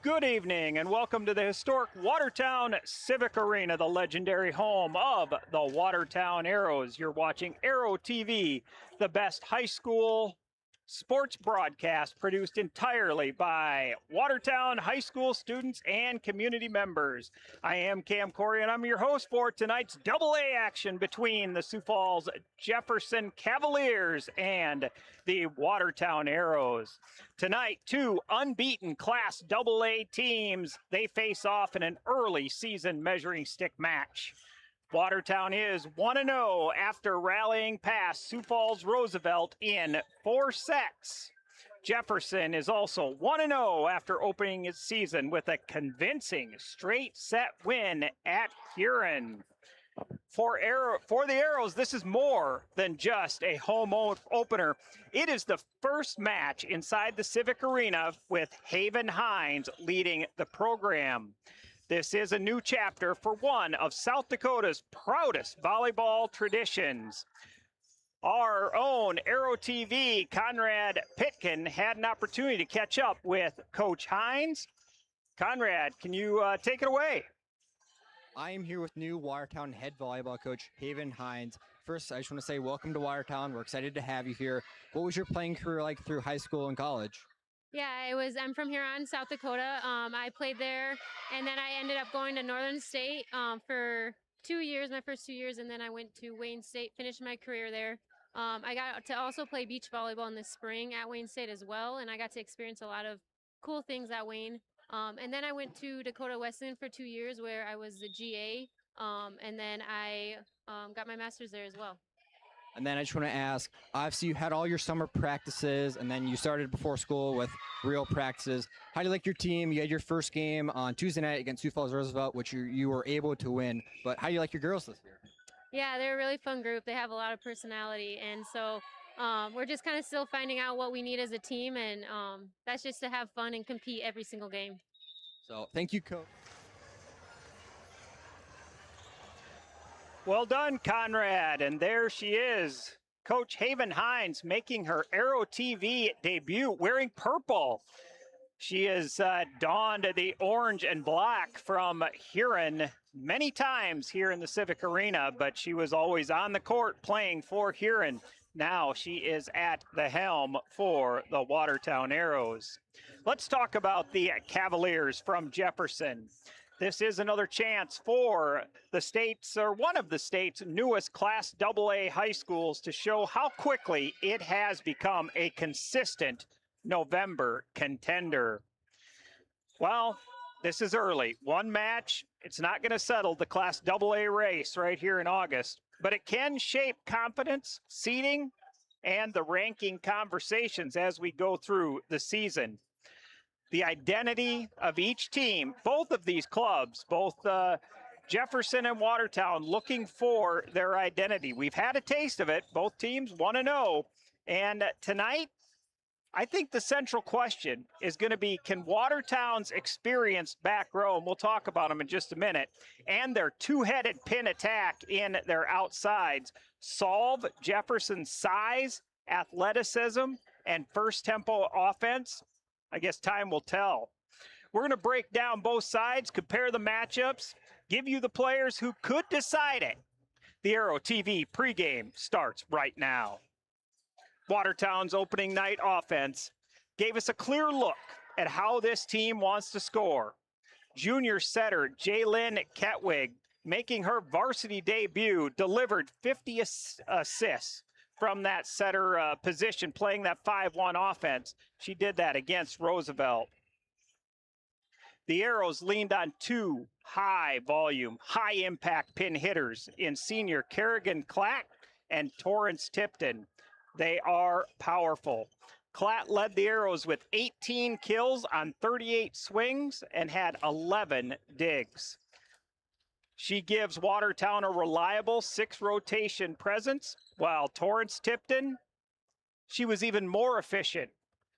Good evening and welcome to the historic Watertown Civic Arena, the legendary home of the Watertown Arrows. You're watching Arrow TV, the best high school sports broadcast produced entirely by Watertown high school students and community members. I am Cam Corey and I'm your host for tonight's AA action between the Sioux Falls Jefferson Cavaliers and the Watertown Arrows. Tonight, two unbeaten Class AA teams, they face off in an early season measuring stick match. Watertown is 1-0 after rallying past Sioux Falls Roosevelt in 4 sets. Jefferson is also 1-0 after opening its season with a convincing straight set win at Huron. For the Arrows, this is more than just a home opener. It is the first match inside the Civic Arena with Haven Hines leading the program. This is a new chapter for one of South Dakota's proudest volleyball traditions. Our own Arrow TV, Conrad Pitkin, had an opportunity to catch up with Coach Hines. Conrad, can you take it away? I am here with new Watertown head volleyball coach, Haven Hines. First, I just want to say welcome to Watertown. We're excited to have you here. What was your playing career like through high school and college? Yeah, I'm from Huron, South Dakota. I played there, and then I ended up going to Northern State for 2 years, my first 2 years, and then I went to Wayne State, finished my career there. I got to also play beach volleyball in the spring at Wayne State as well, and I got to experience a lot of cool things at Wayne. And then I went to Dakota Wesleyan for 2 years where I was the GA, and then I got my master's there as well. And then I just want to ask, obviously you had all your summer practices and then you started before school with real practices. How do you like your team? You had your first game on Tuesday night against Sioux Falls Roosevelt, which you were able to win. But how do you like your girls this year? Yeah, they're a really fun group. They have a lot of personality. And so we're just kind of still finding out what we need as a team. And that's just to have fun and compete every single game. So thank you, Coach. Well done, Conrad. And there she is, Coach Haven Hines, making her Arrow TV debut wearing purple. She has donned the orange and black from Huron many times here in the Civic Arena, but she was always on the court playing for Huron. Now she is at the helm for the Watertown Arrows. Let's talk about the Cavaliers from Jefferson. This is another chance for the state's, or one of the state's newest Class AA high schools to show how quickly it has become a consistent November contender. Well, this is early. One match, it's not going to settle the Class AA race right here in August, but it can shape confidence, seeding, and the ranking conversations as we go through the season. The identity of each team, both of these clubs, both Jefferson and Watertown, looking for their identity. We've had a taste of it. Both teams 1-0. And tonight, I think the central question is going to be, can Watertown's experienced back row, and we'll talk about them in just a minute, and their two-headed pin attack in their outsides solve Jefferson's size, athleticism, and first tempo offense? I guess time will tell. We're going to break down both sides, compare the matchups, give you the players who could decide it. The Arrow TV pregame starts right now. Watertown's opening night offense gave us a clear look at how this team wants to score. Junior setter Jaylyn Ketwig, making her varsity debut, delivered 50 assists from that setter position, playing that 5-1 offense. She did that against Roosevelt. The Arrows leaned on two high-volume, high-impact pin hitters in senior Kerrigan Clatt and Torrance Tipton. They are powerful. Clatt led the Arrows with 18 kills on 38 swings and had 11 digs. She gives Watertown a reliable 6-rotation presence, while Torrance Tipton, she was even more efficient.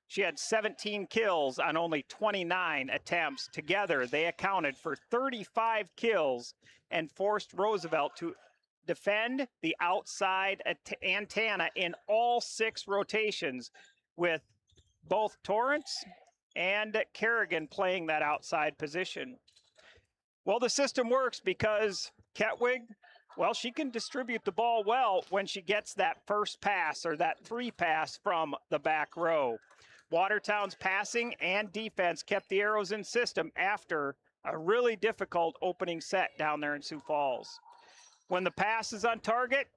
She had 17 kills on only 29 attempts. Together, they accounted for 35 kills and forced Roosevelt to defend the outside antenna in all 6 rotations, with both Torrance and Kerrigan playing that outside position. Well, the system works because Kettwig, well, she can distribute the ball well when she gets that first pass or that 3 pass from the back row. Watertown's passing and defense kept the Arrows in system after a really difficult opening set down there in Sioux Falls. When the pass is on target,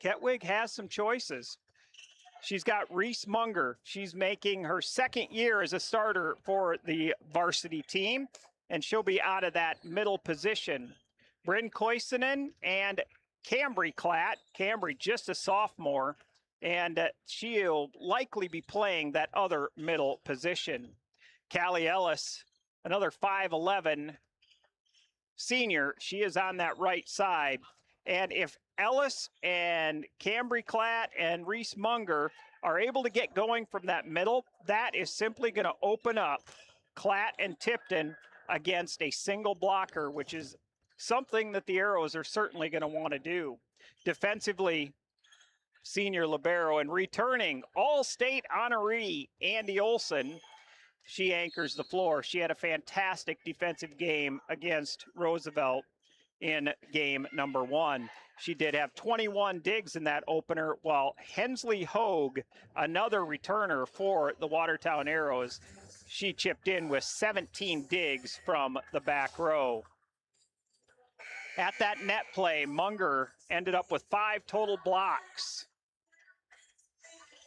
Kettwig has some choices. She's got Reese Munger. She's making her 2nd year as a starter for the varsity team, and she'll be out of that middle position. Bryn Koisonen and Cambry Klatt. Cambry just a sophomore, and she'll likely be playing that other middle position. Callie Ellis, another 5'11" senior. She is on that right side. And if Ellis and Cambry Klatt and Reese Munger are able to get going from that middle, that is simply going to open up Klatt and Tipton against a single blocker, which is something that the Arrows are certainly going to want to do. Defensively, senior libero and returning All-State honoree Andy Olson, she anchors the floor. She had a fantastic defensive game against Roosevelt in game number 1. She did have 21 digs in that opener, while Hensley Hogue, another returner for the Watertown Arrows, she chipped in with 17 digs from the back row. At that net play, Munger ended up with 5 total blocks.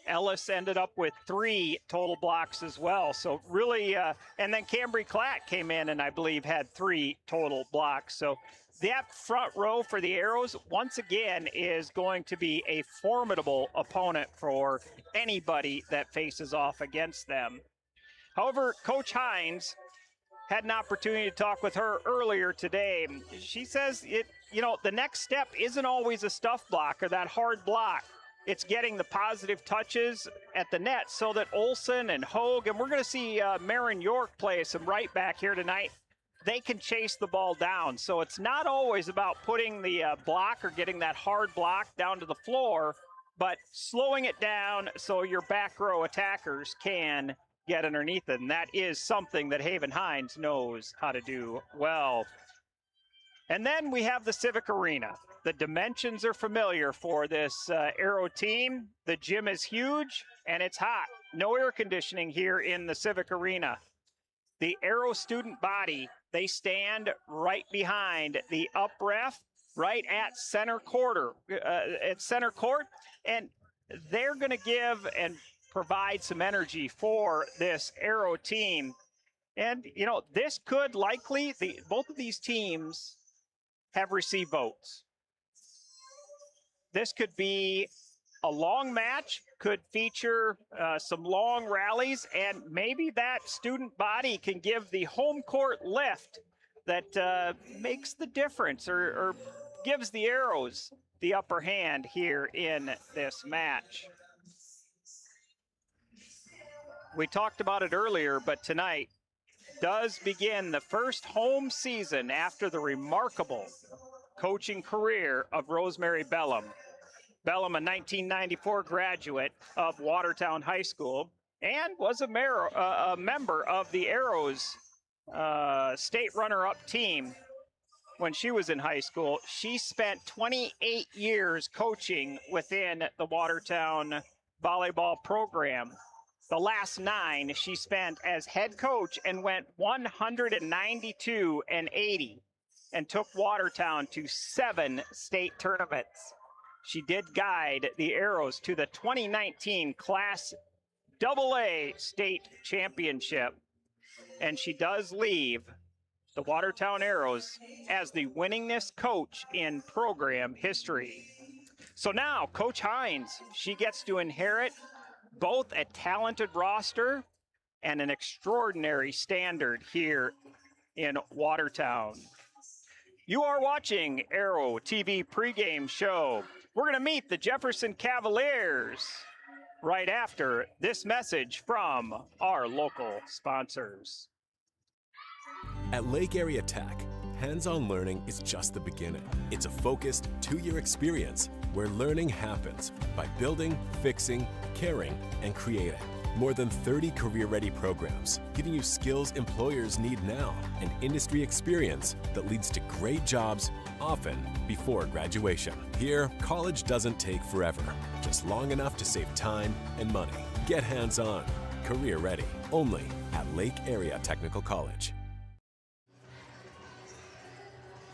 Ellis ended up with 3 total blocks as well. So really, and then Cambry Klatt came in and I believe had 3 total blocks. So that front row for the Arrows, once again, is going to be a formidable opponent for anybody that faces off against them. However, Coach Hines had an opportunity to talk with her earlier today. She says the next step isn't always a stuff block or that hard block. It's getting the positive touches at the net so that Olson and Hogue, and we're going to see Marin York play some right back here tonight, they can chase the ball down. So it's not always about putting the block or getting that hard block down to the floor, but slowing it down so your back row attackers can get underneath it. And that is something that Haven Hines knows how to do well. And then we have the Civic Arena. The dimensions are familiar for this Arrow team. The gym is huge and it's hot. No air conditioning here in the Civic Arena. The Arrow student body, they stand right behind the up ref, right at center court, and they're going to give and provide some energy for this Arrow team. And, this could likely, both of these teams have received votes. This could be a long match, could feature some long rallies, and maybe that student body can give the home court lift that makes the difference or gives the Arrows the upper hand here in this match. We talked about it earlier, but tonight does begin the first home season after the remarkable coaching career of Rosemary Bellum. Bellum, a 1994 graduate of Watertown High School, and was a member of the Arrows state runner-up team when she was in high school. She spent 28 years coaching within the Watertown volleyball program. The last 9 she spent as head coach and went 192-80 and took Watertown to 7 state tournaments. She did guide the Arrows to the 2019 Class AA state championship, and she does leave the Watertown Arrows as the winningest coach in program history. So now Coach Hines, she gets to inherit both a talented roster and an extraordinary standard here in Watertown. You are watching Arrow TV pregame show. We're going to meet the Jefferson Cavaliers right after this message from our local sponsors. At Lake Area Tech, hands-on learning is just the beginning. It's a focused 2-year experience where learning happens by building, fixing, caring, and creating. More than 30 career-ready programs, giving you skills employers need now and industry experience that leads to great jobs, often before graduation. Here, college doesn't take forever, just long enough to save time and money. Get hands-on, career-ready, only at Lake Area Technical College.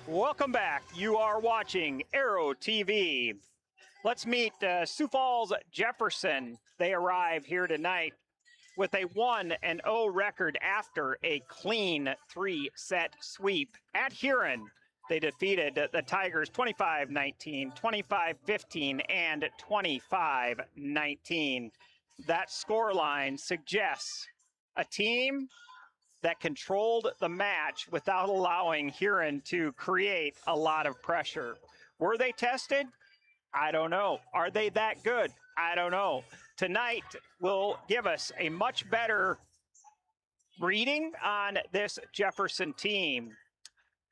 Welcome back. You are watching Aero TV. Let's meet Sioux Falls Jefferson. They arrive here tonight with a 1-0 record after a clean 3-set sweep at Huron. They defeated the Tigers 25-19, 25-15, and 25-19. That scoreline suggests a team that controlled the match without allowing Huron to create a lot of pressure. Were they tested? I don't know. Are they that good? I don't know. Tonight will give us a much better reading on this Jefferson team.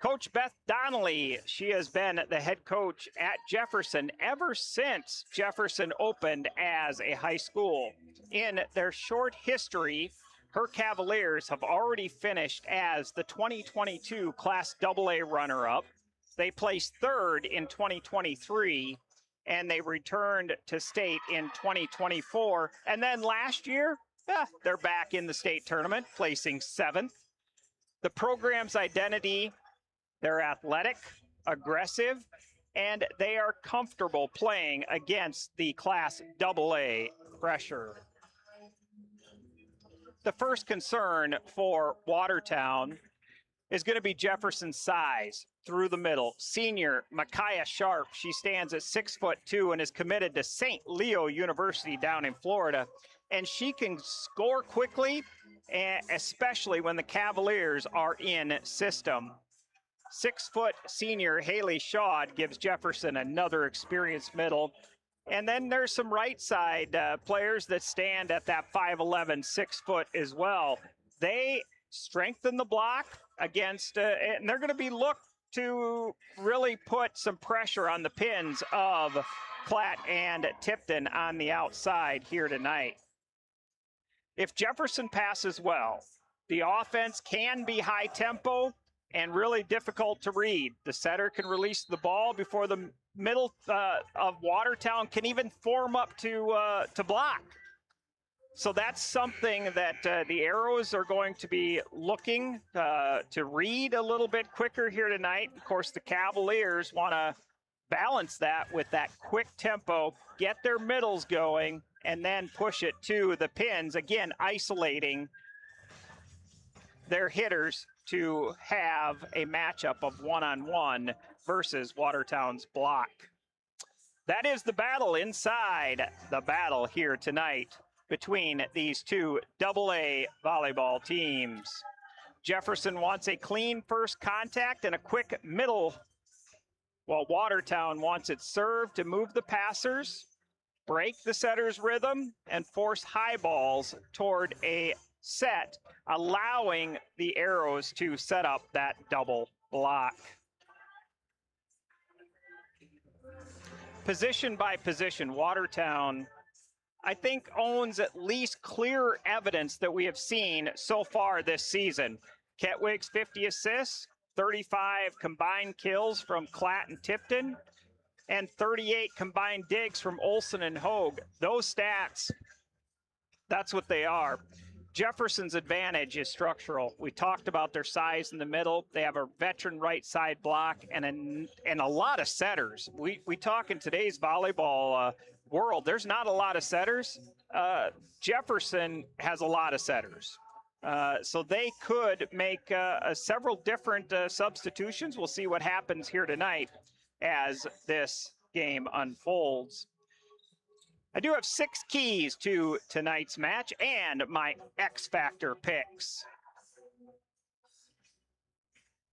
Coach Beth Donnelly, she has been the head coach at Jefferson ever since Jefferson opened as a high school. In their short history, her Cavaliers have already finished as the 2022 Class AA runner-up. They placed third in 2023. And they returned to state in 2024. And then last year, they're back in the state tournament, placing 7th. The program's identity, they're athletic, aggressive, and they are comfortable playing against the Class AA pressure. The first concern for Watertown is going to be Jefferson's size through the middle. Senior Micaiah Sharp, she stands at 6'2" and is committed to St. Leo University down in Florida. And she can score quickly, especially when the Cavaliers are in system. 6-foot senior Haley Shaw gives Jefferson another experienced middle. And then there's some right side players that stand at that 5'11", 6 foot as well. They strengthen the block against, and they're going to be looked to really put some pressure on the pins of Platt and Tipton on the outside here tonight. If Jefferson passes well, the offense can be high tempo and really difficult to read. The setter can release the ball before the middle of Watertown can even form up to block. So that's something that the Arrows are going to be looking to read a little bit quicker here tonight. Of course, the Cavaliers want to balance that with that quick tempo, get their middles going, and then push it to the pins, again, isolating their hitters to have a matchup of one-on-one versus Watertown's block. That is the battle inside the battle here tonight between these two AA volleyball teams. Jefferson wants a clean first contact and a quick middle, while Watertown wants it served to move the passers, break the setter's rhythm, and force high balls toward a set, allowing the Arrows to set up that double block. Position by position, Watertown, I think, owns at least clear evidence that we have seen so far this season. Ketwig's 50 assists, 35 combined kills from Klatt and Tipton, and 38 combined digs from Olson and Hogue. Those stats, that's what they are. Jefferson's advantage is structural. We talked about their size in the middle. They have a veteran right side block and a lot of setters. We talk in today's volleyball world, there's not a lot of setters. Jefferson has a lot of setters. So they could make several different substitutions. We'll see what happens here tonight as this game unfolds. I do have 6 keys to tonight's match and my X Factor picks.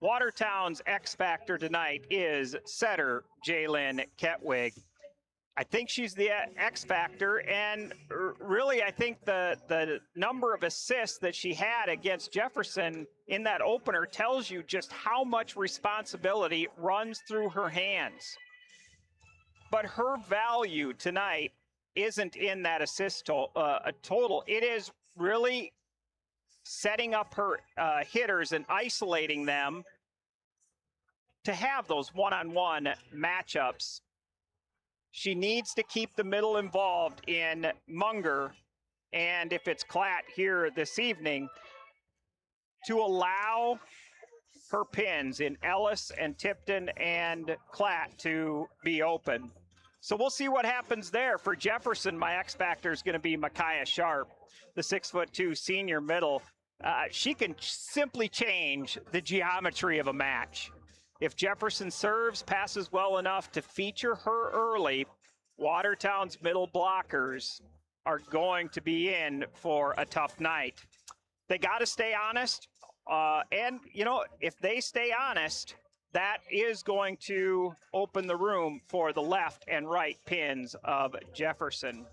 Watertown's X Factor tonight is setter Jalen Ketwig. I think she's the X Factor, and really I think the number of assists that she had against Jefferson in that opener tells you just how much responsibility runs through her hands. But her value tonight isn't in that assist total. It is really setting up her hitters and isolating them to have those one-on-one matchups. She needs to keep the middle involved in Munger, and if it's Klatt here this evening, to allow her pins in Ellis and Tipton and Klatt to be open. So we'll see what happens there. For Jefferson, my X factor is going to be Micaiah Sharp, the 6'2" senior middle. She can simply change the geometry of a match. If Jefferson serves, passes well enough to feature her early, Watertown's middle blockers are going to be in for a tough night. They got to stay honest. And, you know, if they stay honest, that is going to open the room for the left and right pins of Jefferson.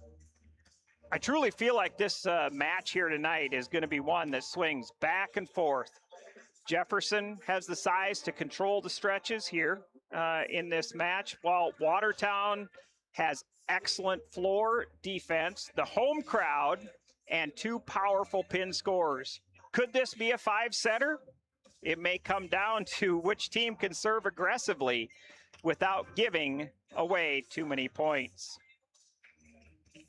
I truly feel like this match here tonight is going to be one that swings back and forth. Jefferson has the size to control the stretches here in this match, while Watertown has excellent floor defense, the home crowd, and two powerful pin scorers. Could this be a 5-setter? It may come down to which team can serve aggressively without giving away too many points.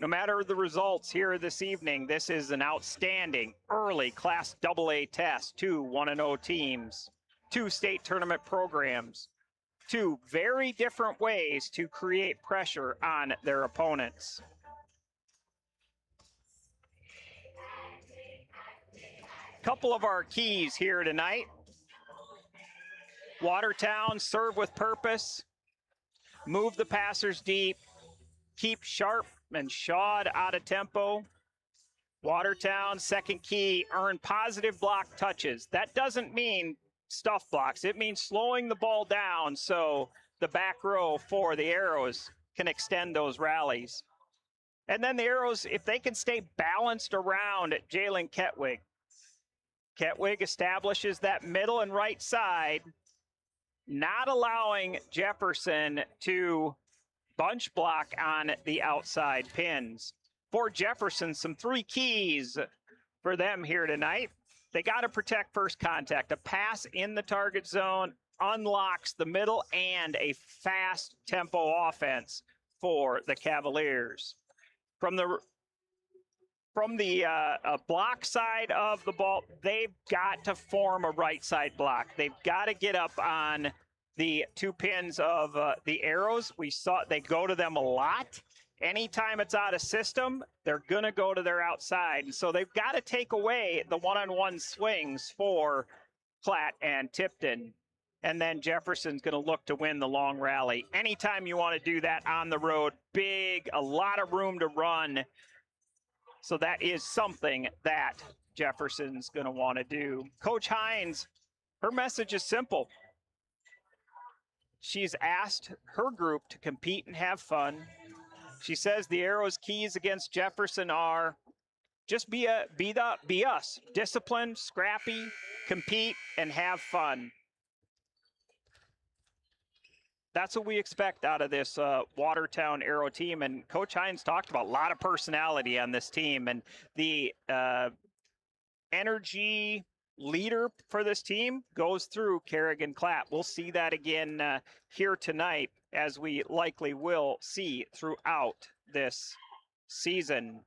No matter the results here this evening, this is an outstanding early Class AA test. 2 1-0 teams, 2 state tournament programs, 2 very different ways to create pressure on their opponents. Couple of our keys here tonight. Watertown, serve with purpose, move the passers deep, keep Sharp and Shawed out of tempo. Watertown, second key, earn positive block touches. That doesn't mean stuff blocks. It means slowing the ball down so the back row for the Arrows can extend those rallies. And then the Arrows, if they can stay balanced around Jalen Ketwig. Ketwig establishes that middle and right side, not allowing Jefferson to bunch block on the outside pins. For Jefferson, some 3 keys for them here tonight. They got to protect first contact. A pass in the target zone unlocks the middle and a fast tempo offense for the Cavaliers. From the block side of the ball, they've got to form a right side block. They've got to get up on the 2 pins of the Arrows. We saw they go to them a lot. Anytime it's out of system, they're going to go to their outside. And so they've got to take away the one-on-one swings for Klatt and Tipton. And then Jefferson's going to look to win the long rally. Anytime you want to do that on the road, big, a lot of room to run. So that is something that Jefferson's going to want to do. Coach Hines, her message is simple. She's asked her group to compete and have fun. She says the Arrows' keys against Jefferson are just be us, disciplined, scrappy, compete, and have fun. That's what we expect out of this Watertown Arrow team. And Coach Hines talked about a lot of personality on this team, and the energy leader for this team goes through Kerrigan Klatt. We'll see that again here tonight, as we likely will see throughout this season.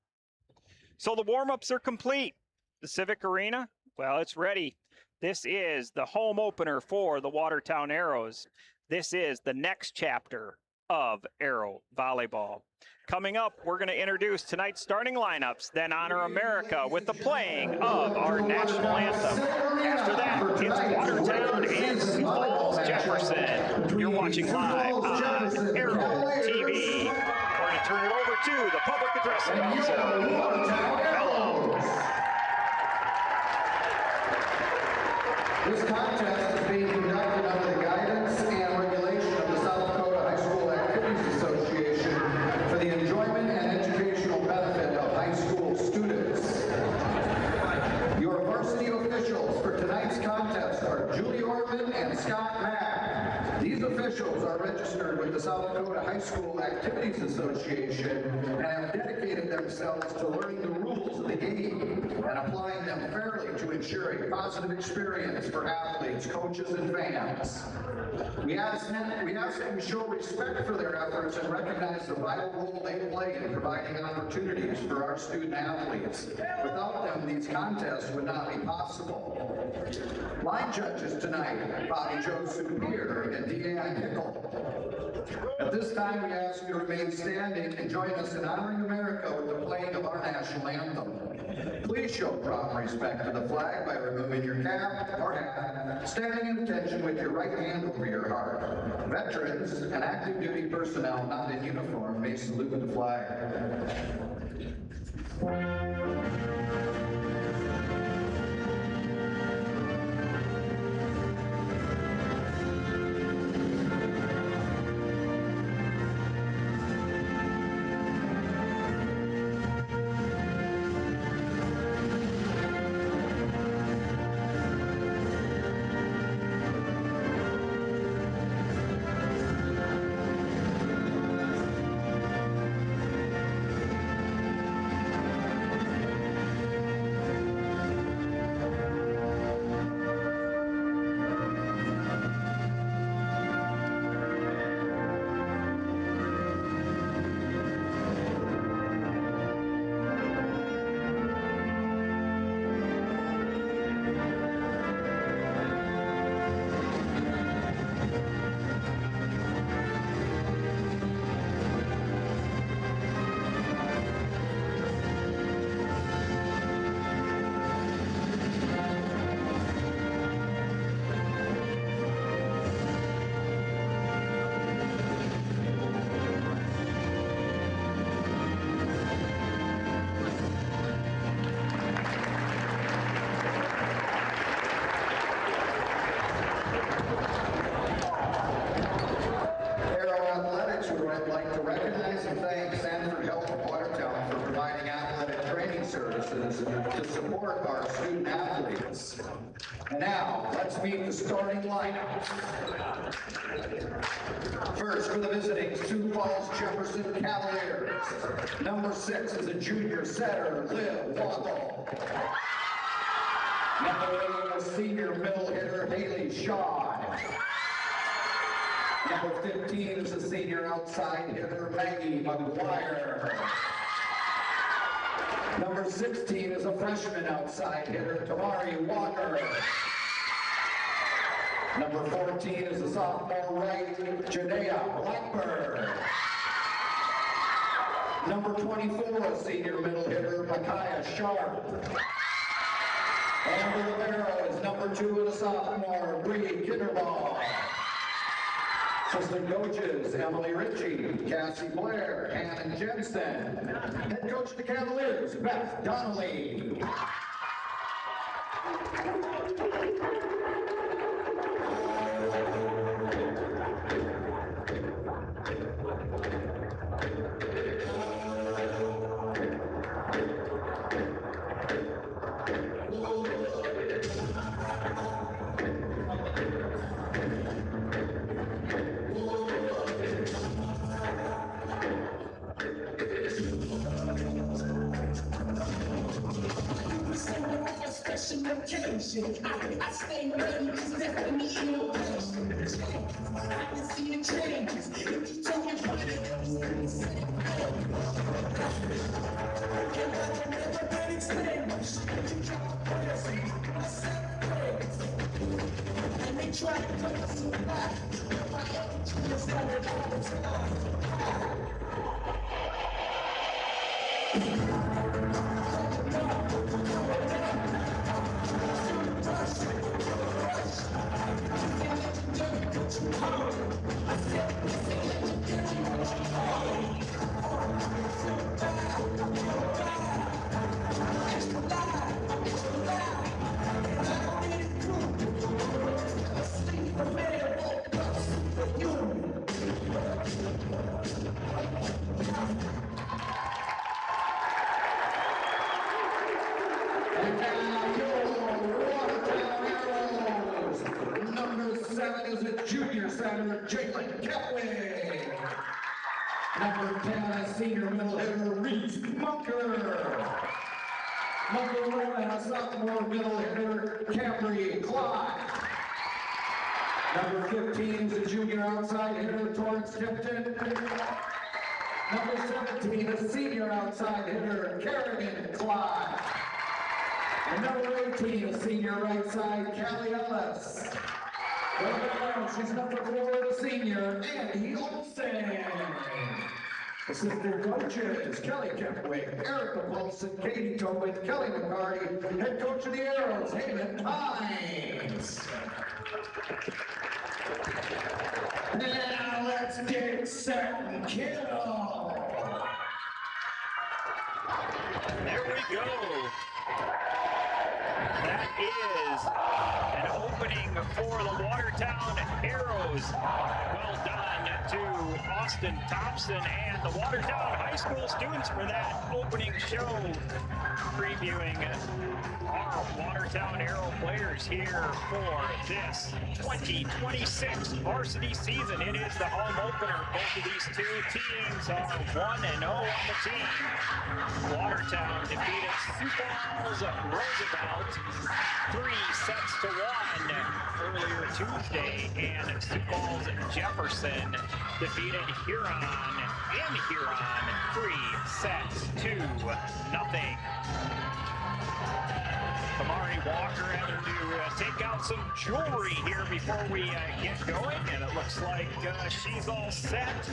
So the warm-ups are complete. The Civic Arena, well, it's ready. This is the home opener for the Watertown Arrows. This is the next chapter of Arrow Volleyball. Coming up, we're going to introduce tonight's starting lineups, then honor America with the playing of our national anthem. After that, it's Watertown and Sioux Falls Jefferson. You're watching live on Arrow TV. We're going to turn it over to the public address announcer. Hello. This contest is being conducted under the guidance and regulation of the South Dakota High School Activities Association for the enjoyment and educational benefit of high school students. Your varsity officials for tonight's contest are Julie Ortman and Scott Mack. These officials are registered with the South Dakota High School Activities Association and have dedicated themselves to learning the rules of the game and applying them fairly to ensure a positive experience for athletes, coaches, and fans. We ask that you show respect for their efforts and recognize the vital role they play in providing opportunities for our student athletes. Without them, these contests would not be possible. Line judges tonight, Bobby Joe Superior and Deanne Hickle. At this time, we ask you to remain standing and join us in honoring America with the playing of our national anthem. Please show proper respect to the flag by removing your cap or hat, standing in attention with your right hand over your heart. Veterans and active duty personnel not in uniform may salute the flag. I'd like to recognize and thank Sanford Health of Watertown for providing athletic training services to support our student athletes. And now, let's meet the starting lineup. First, for the visiting Sioux Falls Jefferson Cavaliers, number 6 is a junior setter, Liv Waddle. Number 8 is a senior middle hitter, Haley Shaw. Number 15 is a senior outside hitter, Maggie McGuire. Number 16 is a freshman outside hitter, Tamari Walker. Number 14 is a sophomore right, Janaea Blackburn. Number 24, a senior middle hitter, Micaiah Sharp. And the libero is number 2 and a sophomore, Bree Kinderball. Assistant coaches, Emily Ritchie, Cassie Blair, Hannah Jensen. Head coach of the Cavaliers, Beth Donnelly. I stay ready because that's me innovation. I can see the changes. If you talking about it, and they try to cut us apart. Just like it all the time. And now your Watertown Arrows. Number 7 is a junior center, Jalen Kepway. Number 10, a senior middle hitter, Reese Munker. Number 11, a sophomore middle hitter, Camry Clyde. Number 15 is a junior outside hitter, Torrance Tipton. Number 17, a senior outside hitter, Kerrigan Clyde. And number 18, a senior right side, Callie Ellis. She's number 4, the senior, Andy Olsen. Assistant coaches, Kelly Kepwick, Erica Paulson, Katie Tobin, Kelly McCarty, head coach of the Arrows, Haven Hines. Now let's get set and kill. There we go. That is an opening for the Watertown Arrows. Well done to Austin Thompson and the Watertown High School students for that opening show, previewing our Watertown Arrow players here for this 2026 varsity season. It is the home opener. Both of these two teams are 1-0 on the team. Watertown defeated Sioux Falls Roosevelt 3-1 earlier Tuesday, and Sioux Falls Jefferson defeated Huron 3-0. Kamari Walker having to take out some jewelry here before we get going, and it looks like she's all set.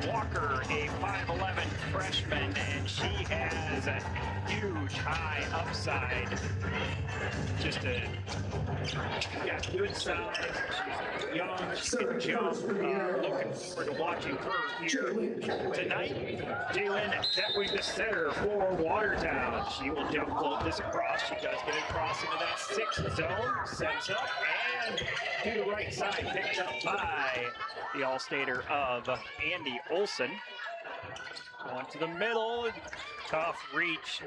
Walker, a 5'11" freshman, and she has a huge high upside. Just got good size. She's young, she can jump. Looking forward to watching her here tonight. Jalen Ketwig, the center for Watertown. She will jump float this across. She does get it across into that 6th zone. Sets up and to the right side, picked up by the All-Stater of Andy Olson. Going to the middle, tough reach.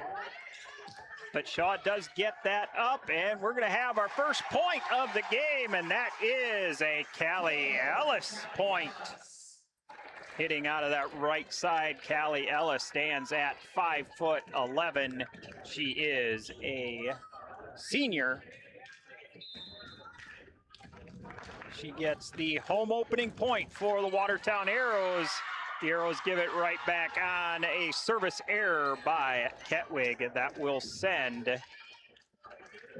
But Shaw does get that up, and we're going to have our first point of the game, and that is a Callie Ellis point. Hitting out of that right side, Callie Ellis stands at 5'11". She is a senior. She gets the home opening point for the Watertown Arrows. The Arrows give it right back on a service error by Ketwig. That will send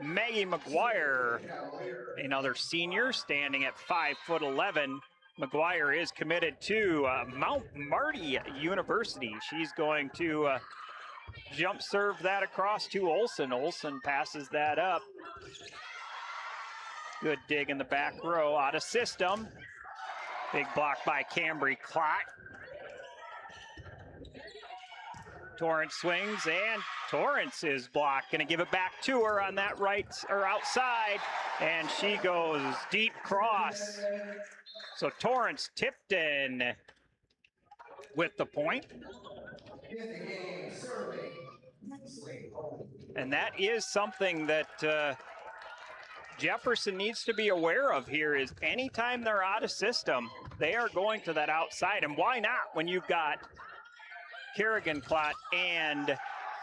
Maggie McGuire, another senior, standing at 5'11". McGuire is committed to Mount Marty University. She's going to jump serve that across to Olson. Olson passes that up. Good dig in the back row, out of system. Big block by Cambry Clott. Torrance swings, and Torrance is blocked. Gonna give it back to her on that right or outside, and she goes deep cross. So Torrance Tipton with the point. And that is something that Jefferson needs to be aware of here, is anytime they're out of system, they are going to that outside. And why not when you've got Kerrigan Clott and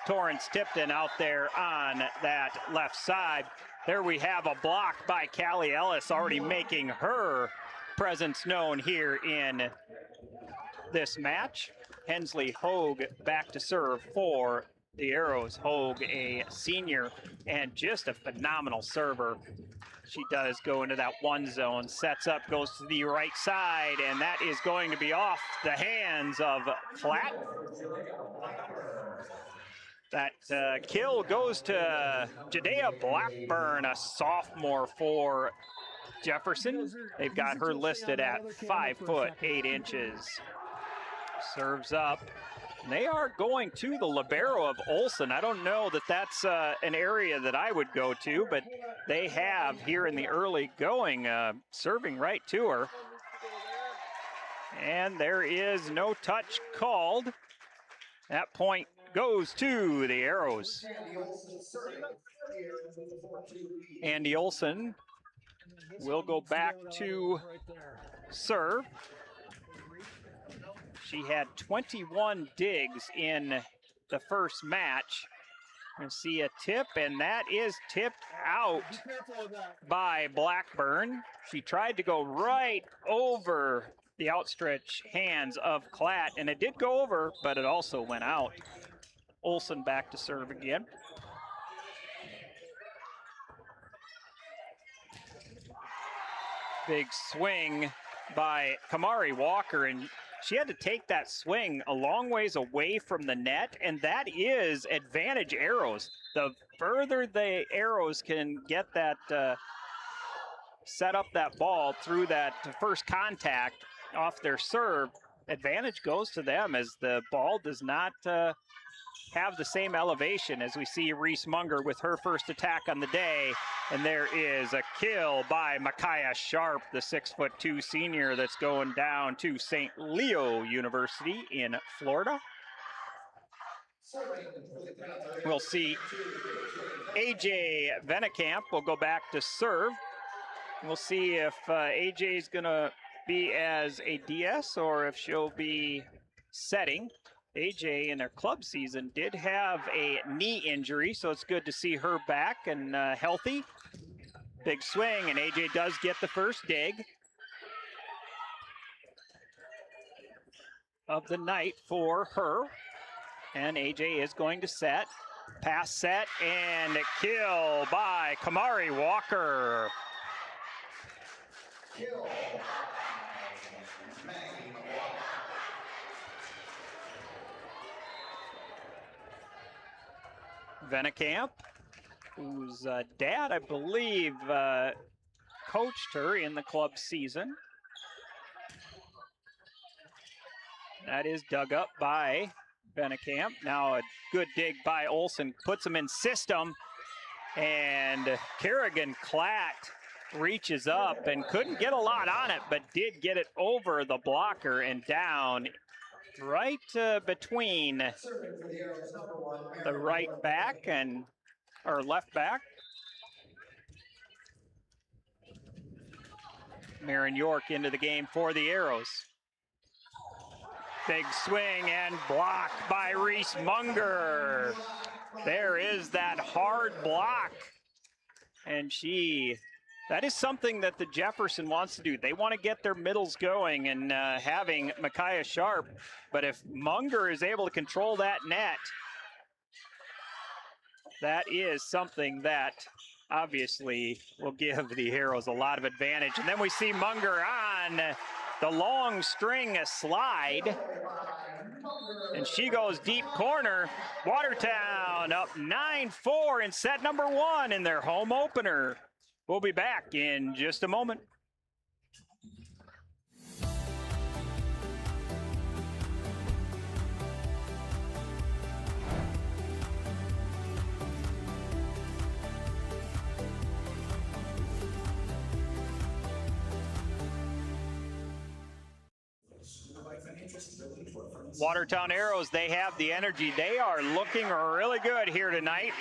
Torrance Tipton out there on that left side. There we have a block by Callie Ellis, already making her presence known here in this match. Hensley Hogue back to serve for the Arrows. Hogue, a senior and just a phenomenal server. She does go into that one zone, sets up, goes to the right side, and that is going to be off the hands of Platt. That kill goes to Jadea Blackburn, a sophomore for Jefferson. They've got her listed at 5'8". Serves up. They are going to the libero of Olson. I don't know that that's an area that I would go to, but they have here in the early going, serving right to her. And there is no touch called. That point goes to the Arrows. Andy Olson will go back to serve. She had 21 digs in the first match. We'll see a tip, and that is tipped out by Blackburn. She tried to go right over the outstretched hands of Klatt, and it did go over, but it also went out. Olsen back to serve again. Big swing by Kamari Walker, and she had to take that swing a long ways away from the net, and that is advantage arrows. The further the arrows can get that, set up that ball through that first contact off their serve, advantage goes to them as the ball does not have the same elevation as we see Reese Munger with her first attack on the day. And there is a kill by Micaiah Sharp, the 6'2" senior that's going down to St. Leo University in Florida. We'll see AJ Venekamp will go back to serve. We'll see if AJ is going to be as a DS or if she'll be setting. AJ in their club season did have a knee injury, so it's good to see her back and healthy. Big swing, and AJ does get the first dig of the night for her. And AJ is going to set. Pass set and a kill by Kamari Walker. Venekamp, whose dad, I believe, coached her in the club season. That is dug up by Venekamp. Now a good dig by Olsen, puts him in system, and Kerrigan Klatt reaches up and couldn't get a lot on it, but did get it over the blocker and down right between the right back and, or left back. Marin York into the game for the Arrows. Big swing and block by Reese Munger. There is that hard block. And that is something that the Jefferson wants to do. They want to get their middles going and having Micaiah Sharp. But if Munger is able to control that net, that is something that obviously will give the Arrows a lot of advantage. And then we see Munger on the long string slide. And she goes deep corner. Watertown up 9-4 in set number 1 in their home opener. We'll be back in just a moment. Watertown Arrows, they have the energy. They are looking really good here tonight.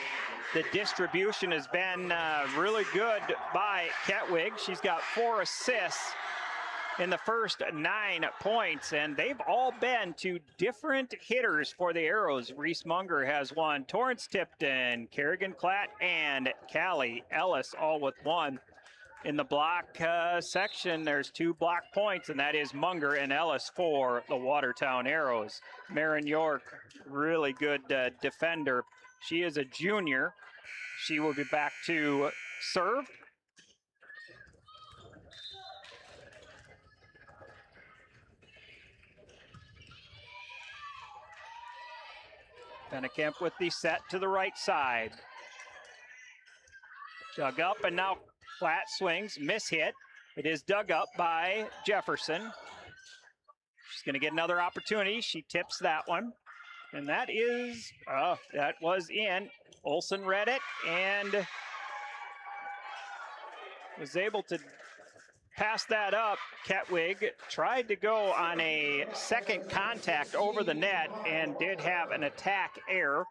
The distribution has been really good by Ketwig. She's got 4 assists in the first 9 points, and they've all been to different hitters for the Arrows. Reese Munger has 1, Torrance Tipton, Kerrigan Klatt, and Callie Ellis all with 1. In the block section, there's 2 block points, and that is Munger and Ellis for the Watertown Arrows. Marin York, really good defender. She is a junior. She will be back to serve. Venekamp with the set to the right side. Dug up, and now Klatt swings, miss hit. It is dug up by Jefferson. She's going to get another opportunity. She tips that one. And that is, that was in. Olsen read it and was able to pass that up. Ketwig tried to go on a second contact over the net and did have an attack error.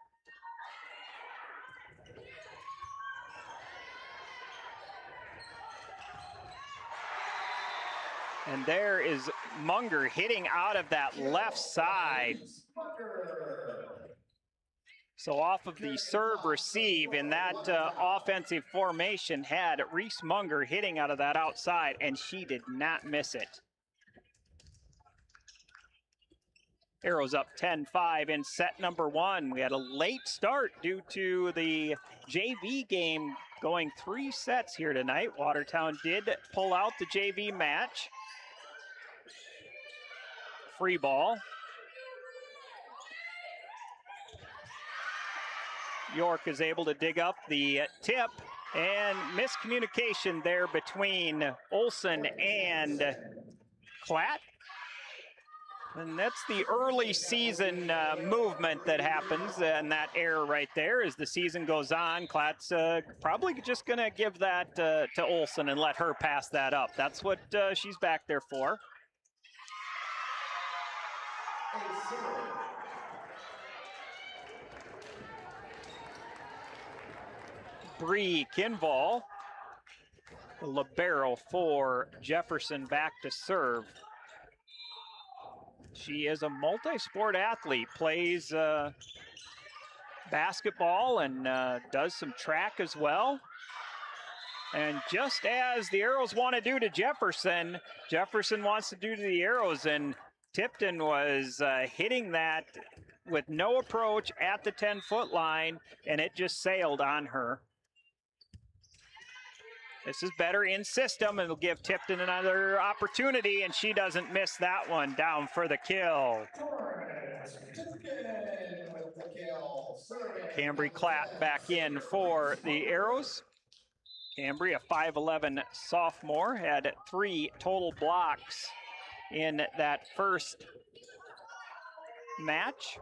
And there is Munger hitting out of that left side. So off of the serve receive in that offensive formation had Reese Munger hitting out of that outside, and she did not miss it. Arrows up 10-5 in set number one. We had a late start due to the JV game going 3 sets here tonight. Watertown did pull out the JV match. Free ball. York is able to dig up the tip, and miscommunication there between Olson and Klatt. And that's the early season movement that happens, and that error right there as the season goes on. Klatt's probably just going to give that to Olson and let her pass that up. That's what she's back there for. Bree Kinval, the libero for Jefferson, back to serve. She is a multi-sport athlete, plays basketball and does some track as well. And just as the Arrows want to do to Jefferson, Jefferson wants to do to the Arrows, and Tipton was hitting that with no approach at the 10-foot line, and it just sailed on her. This is better in system, and it'll give Tipton another opportunity, and she doesn't miss that one. Down for the kill. Cambry Klatt back in for the Arrows. Cambry, a 5'11" sophomore, had 3 total blocks in that first match.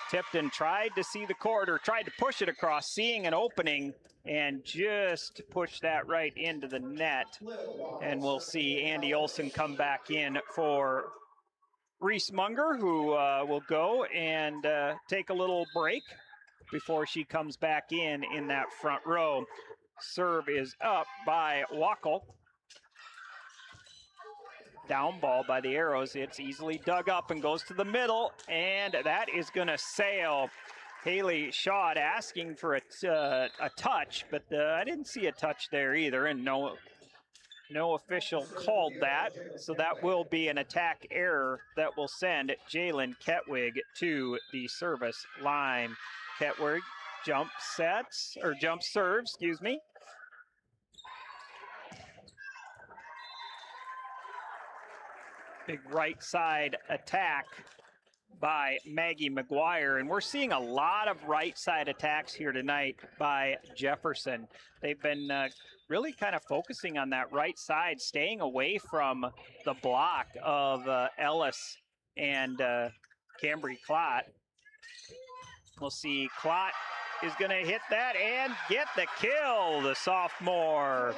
Tipton tried to see the court, or tried to push it across, seeing an opening, and just pushed that right into the net. And we'll see Andy Olson come back in for Reese Munger, who will go and take a little break before she comes back in that front row. Serve is up by Wackel. Down ball by the Arrows. It's easily dug up and goes to the middle, and that is going to sail. Haley Shaw asking for a touch, but I didn't see a touch there either, and no official called that. So that will be an attack error that will send Jalen Ketwig to the service line. Ketwig jump serves, excuse me. Big right side attack by Maggie McGuire, and we're seeing a lot of right side attacks here tonight by Jefferson. They've been really kind of focusing on that right side, staying away from the block of Ellis and Cambry Klatt. We'll see Klatt is going to hit that and get the kill. The sophomore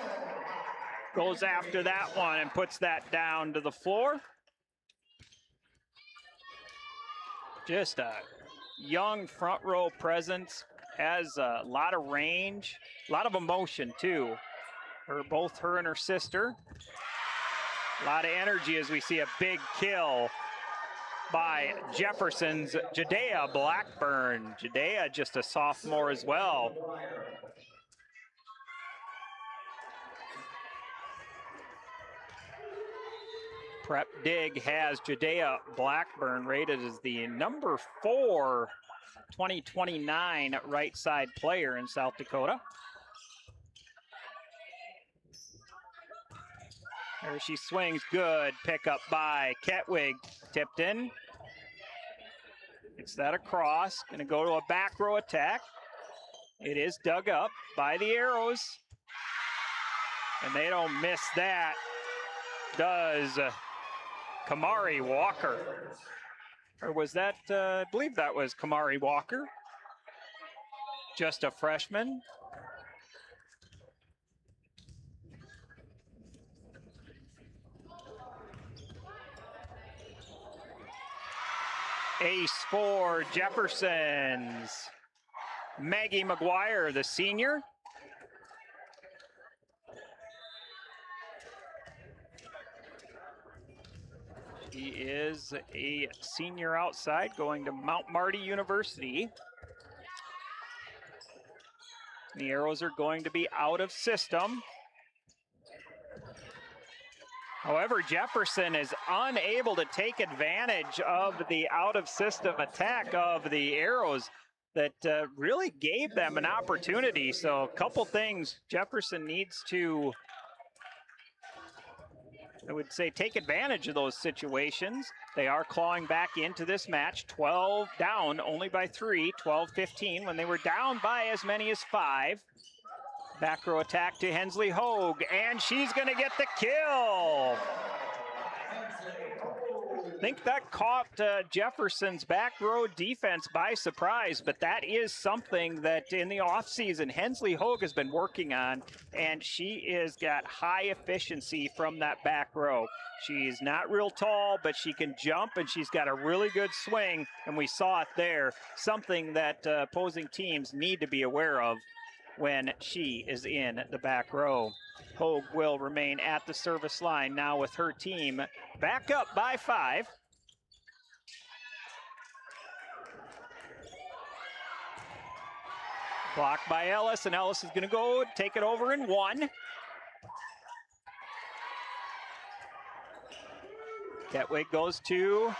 goes after that one and puts that down to the floor. Just a young front row presence, has a lot of range, a lot of emotion too. Both her and her sister. A lot of energy as we see a big kill by Jefferson's Jadea Blackburn. Jadea just a sophomore as well. Prep Dig has Jadea Blackburn rated as the number 4 2029 right side player in South Dakota. There she swings, good pickup by Ketwig, tipped in. Gets that across, gonna go to a back row attack. It is dug up by the Arrows, and they don't miss that, does Kamari Walker. Or was that, I believe that was Kamari Walker. Just a freshman. Ace for Jefferson's Maggie McGuire, the senior. She is a senior outside going to Mount Marty University. The arrows are going to be out of system. However, Jefferson is unable to take advantage of the out-of-system attack of the arrows that really gave them an opportunity. So a couple things Jefferson needs to, I would say, take advantage of those situations. They are clawing back into this match, 12 down, only by 3, 12-15, when they were down by as many as 5. Back row attack to Hensley Hogue, and she's gonna get the kill. I think that caught Jefferson's back row defense by surprise, but that is something that in the offseason Hensley Hogue has been working on, and she is got high efficiency from that back row. She's not real tall, but she can jump, and she's got a really good swing, and we saw it there, something that opposing teams need to be aware of when she is in the back row. Hogue will remain at the service line now with her team back up by 5. Blocked by Ellis, and Ellis is going to go take it over in 1. Ketwig goes to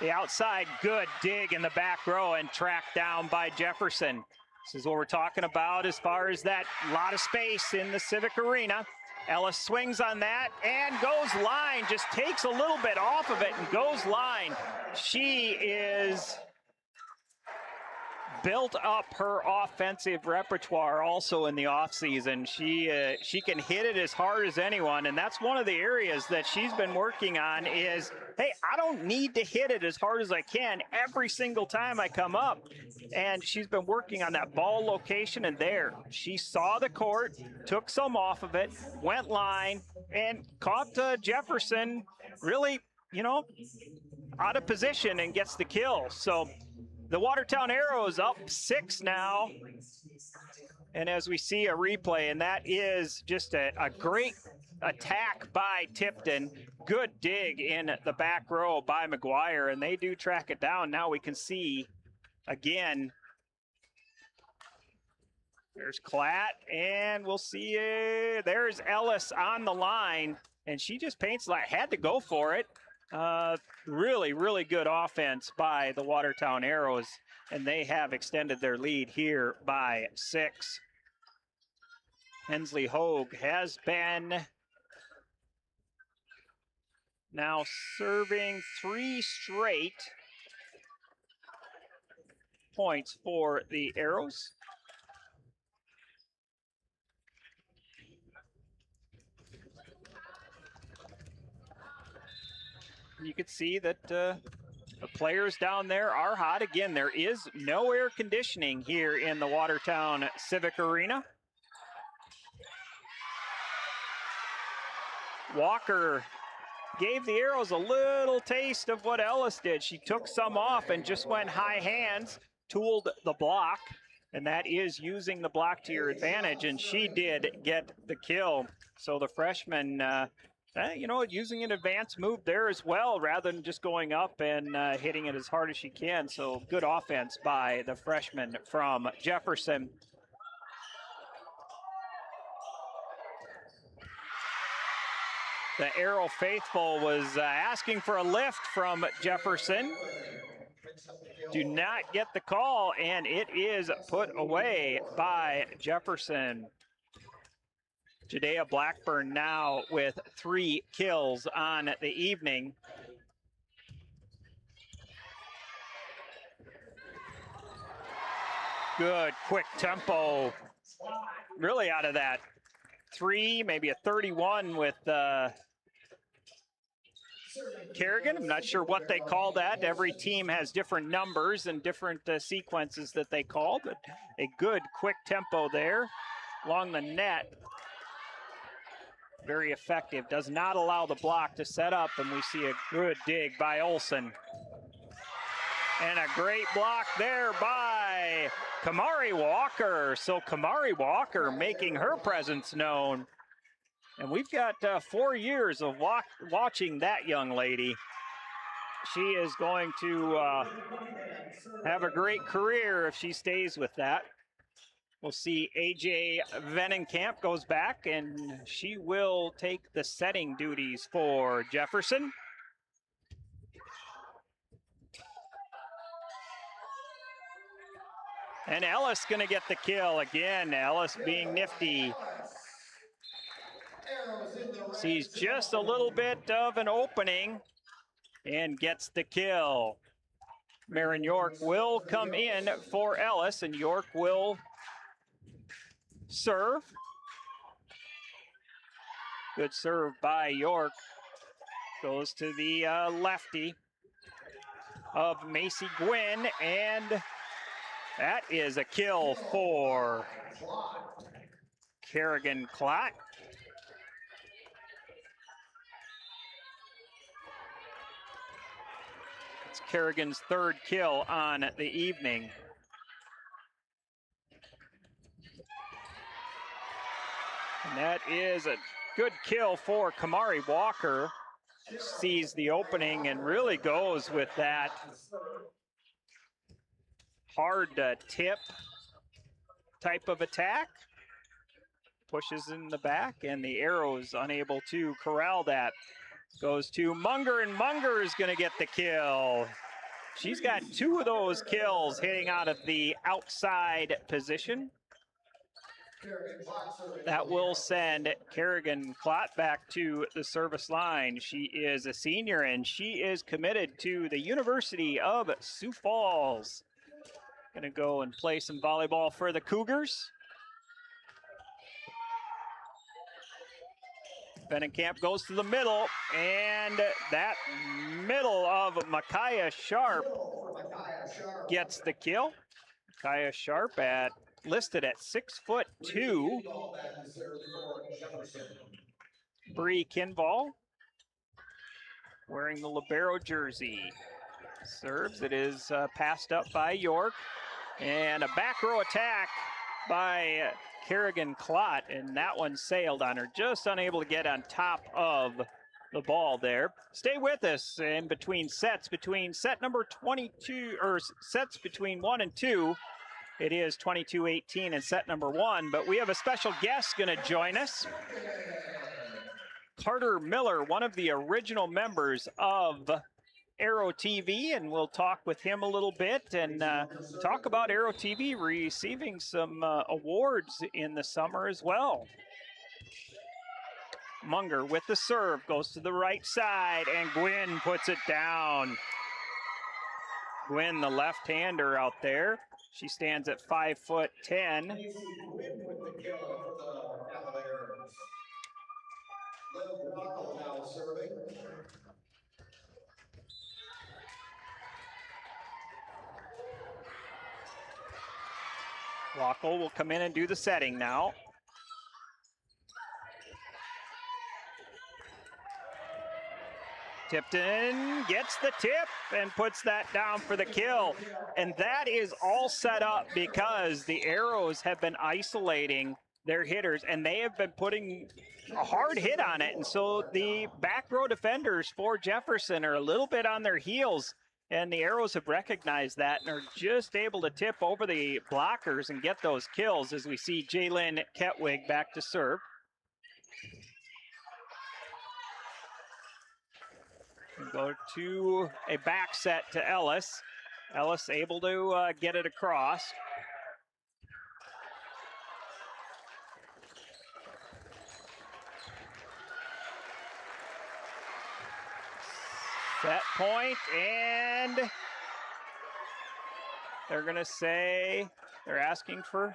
the outside. Good dig in the back row and tracked down by Jefferson. This is what we're talking about as far as that lot of space in the Civic Arena. Ellis swings on that and goes line, just takes a little bit off of it and goes line. She is built up her offensive repertoire also in the offseason. She can hit it as hard as anyone, and that's one of the areas that she's been working on is, hey, I don't need to hit it as hard as I can every single time I come up. And she's been working on that ball location, and there, she saw the court, took some off of it, went line, and caught Jefferson really, you know, out of position and gets the kill. So the Watertown Arrows up 6 now. And as we see a replay, and that is just a great attack by Tipton. Good dig in the back row by McGuire, and they do track it down. Now we can see again. There's Klatt, and we'll see, there's Ellis on the line, and she just paints like, had to go for it. Really, really good offense by the Watertown Arrows, and they have extended their lead here by 6. Hensley Hogue has been now serving 3 straight points for the Arrows. You can see that the players down there are hot. Again, there is no air conditioning here in the Watertown Civic Arena. Walker gave the Arrows a little taste of what Ellis did. She took some off and just went high hands, tooled the block, and that is using the block to your advantage, and she did get the kill. So the freshman, you know, using an advanced move there as well, rather than just going up and hitting it as hard as she can. So good offense by the freshman from Jefferson. The Arrow faithful was asking for a lift from Jefferson. Do not get the call, and it is put away by Jefferson. Jadea Blackburn now with 3 kills on the evening. Good quick tempo, really out of that 3, maybe a 31 with Kerrigan. I'm not sure what they call that. Every team has different numbers and different sequences that they call, but a good quick tempo there along the net. Very effective, does not allow the block to set up, and we see a good dig by Olsen. And a great block there by Kamari Walker. So Kamari Walker making her presence known. And we've got 4 years of watching that young lady. She is going to have a great career if she stays with that. We'll see AJ Venenkamp goes back, and she will take the setting duties for Jefferson. And Ellis going to get the kill again. Ellis being nifty. Sees just a little bit of an opening and gets the kill. Marin York will come in for Ellis, and York will serve. Good serve by York. Goes to the lefty of Macy Gwynn, and that is a kill for Kerrigan Klott. It's Kerrigan's third kill on the evening. And that is a good kill for Kamari Walker. Sees the opening and really goes with that hard tip type of attack. Pushes in the back, and the Arrows unable to corral that. Goes to Munger, and Munger is going to get the kill. She's got 2 of those kills hitting out of the outside position. That will send Kerrigan Klott back to the service line. She is a senior, and she is committed to the University of Sioux Falls. Going to go and play some volleyball for the Cougars. Venenkamp goes to the middle, and that middle of Micaiah Sharp gets the kill. Micaiah Sharp listed at 6'2". Bree Kinval wearing the libero jersey. Serves, it is passed up by York, and a back row attack by Kerrigan Klott, and that one sailed on her, just unable to get on top of the ball there. Stay with us in between sets, between set number 22, or sets between 1 and 2. It is 22-18 in set number 1, but we have a special guest going to join us. Carter Miller, one of the original members of Aero TV, and we'll talk with him a little bit and talk about Aero TV receiving some awards in the summer as well. Munger with the serve, goes to the right side, and Gwynn puts it down. Gwynn, the left-hander out there. She stands at 5'10". Wackel will come in and do the setting now. Tipton gets the tip and puts that down for the kill. And that is all set up because the Arrows have been isolating their hitters, and they have been putting a hard hit on it. And so the back row defenders for Jefferson are a little bit on their heels, and the Arrows have recognized that and are just able to tip over the blockers and get those kills as we see Jalen Ketwig back to serve. Go to a back set to Ellis. Ellis able to get it across. Set point, and they're going to say they're asking for.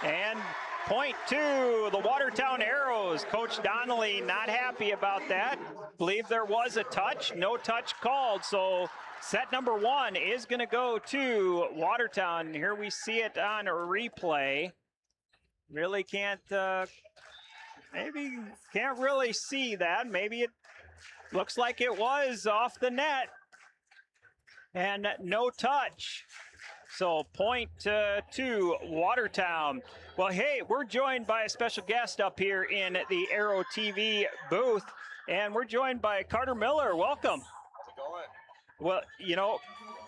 And point to the Watertown Arrows. Coach Donnelly not happy about that. Believe there was a touch, no touch called. So set number 1 is going to go to Watertown. Here we see it on a replay. Really can't, maybe can't really see that. Maybe it looks like it was off the net. And no touch. So point to Watertown. Well, hey, we're joined by a special guest up here in the Aero TV booth, and we're joined by Carter Miller. Welcome. How's it going? Well, you know,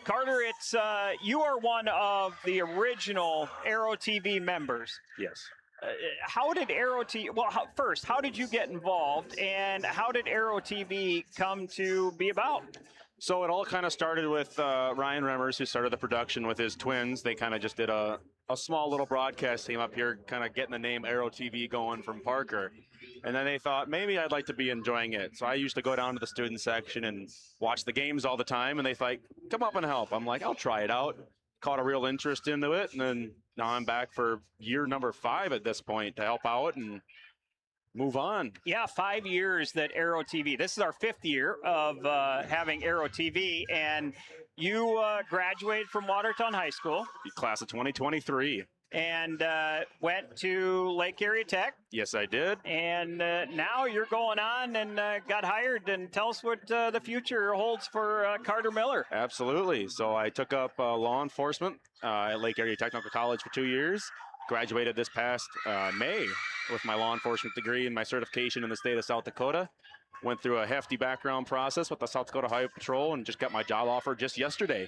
Carter, it's you are one of the original Aero TV members. Yes. How did Aero TV, well, first, how did you get involved, and how did Aero TV come to be about? So it all kind of started with Ryan Remmers, who started the production with his twins. They kind of just did a small little broadcast team up here, kind of getting the name Aero TV going from Parker. And then they thought, maybe I'd like to be enjoying it. So I used to go down to the student section and watch the games all the time. And they thought, come up and help. I'm like, I'll try it out. Caught a real interest into it. And then now I'm back for year number 5 at this point to help out and move on. Yeah, 5 years that Aero TV. This is our 5th year of having Aero TV. And you graduated from Watertown High School. Class of 2023. And went to Lake Area Tech. Yes, I did. And now you're going on and got hired. And tell us what the future holds for Carter Miller. Absolutely. So I took up law enforcement at Lake Area Technical College for 2 years. Graduated this past May with my law enforcement degree and my certification in the state of South Dakota. Went through a hefty background process with the South Dakota Highway Patrol and just got my job offer just yesterday.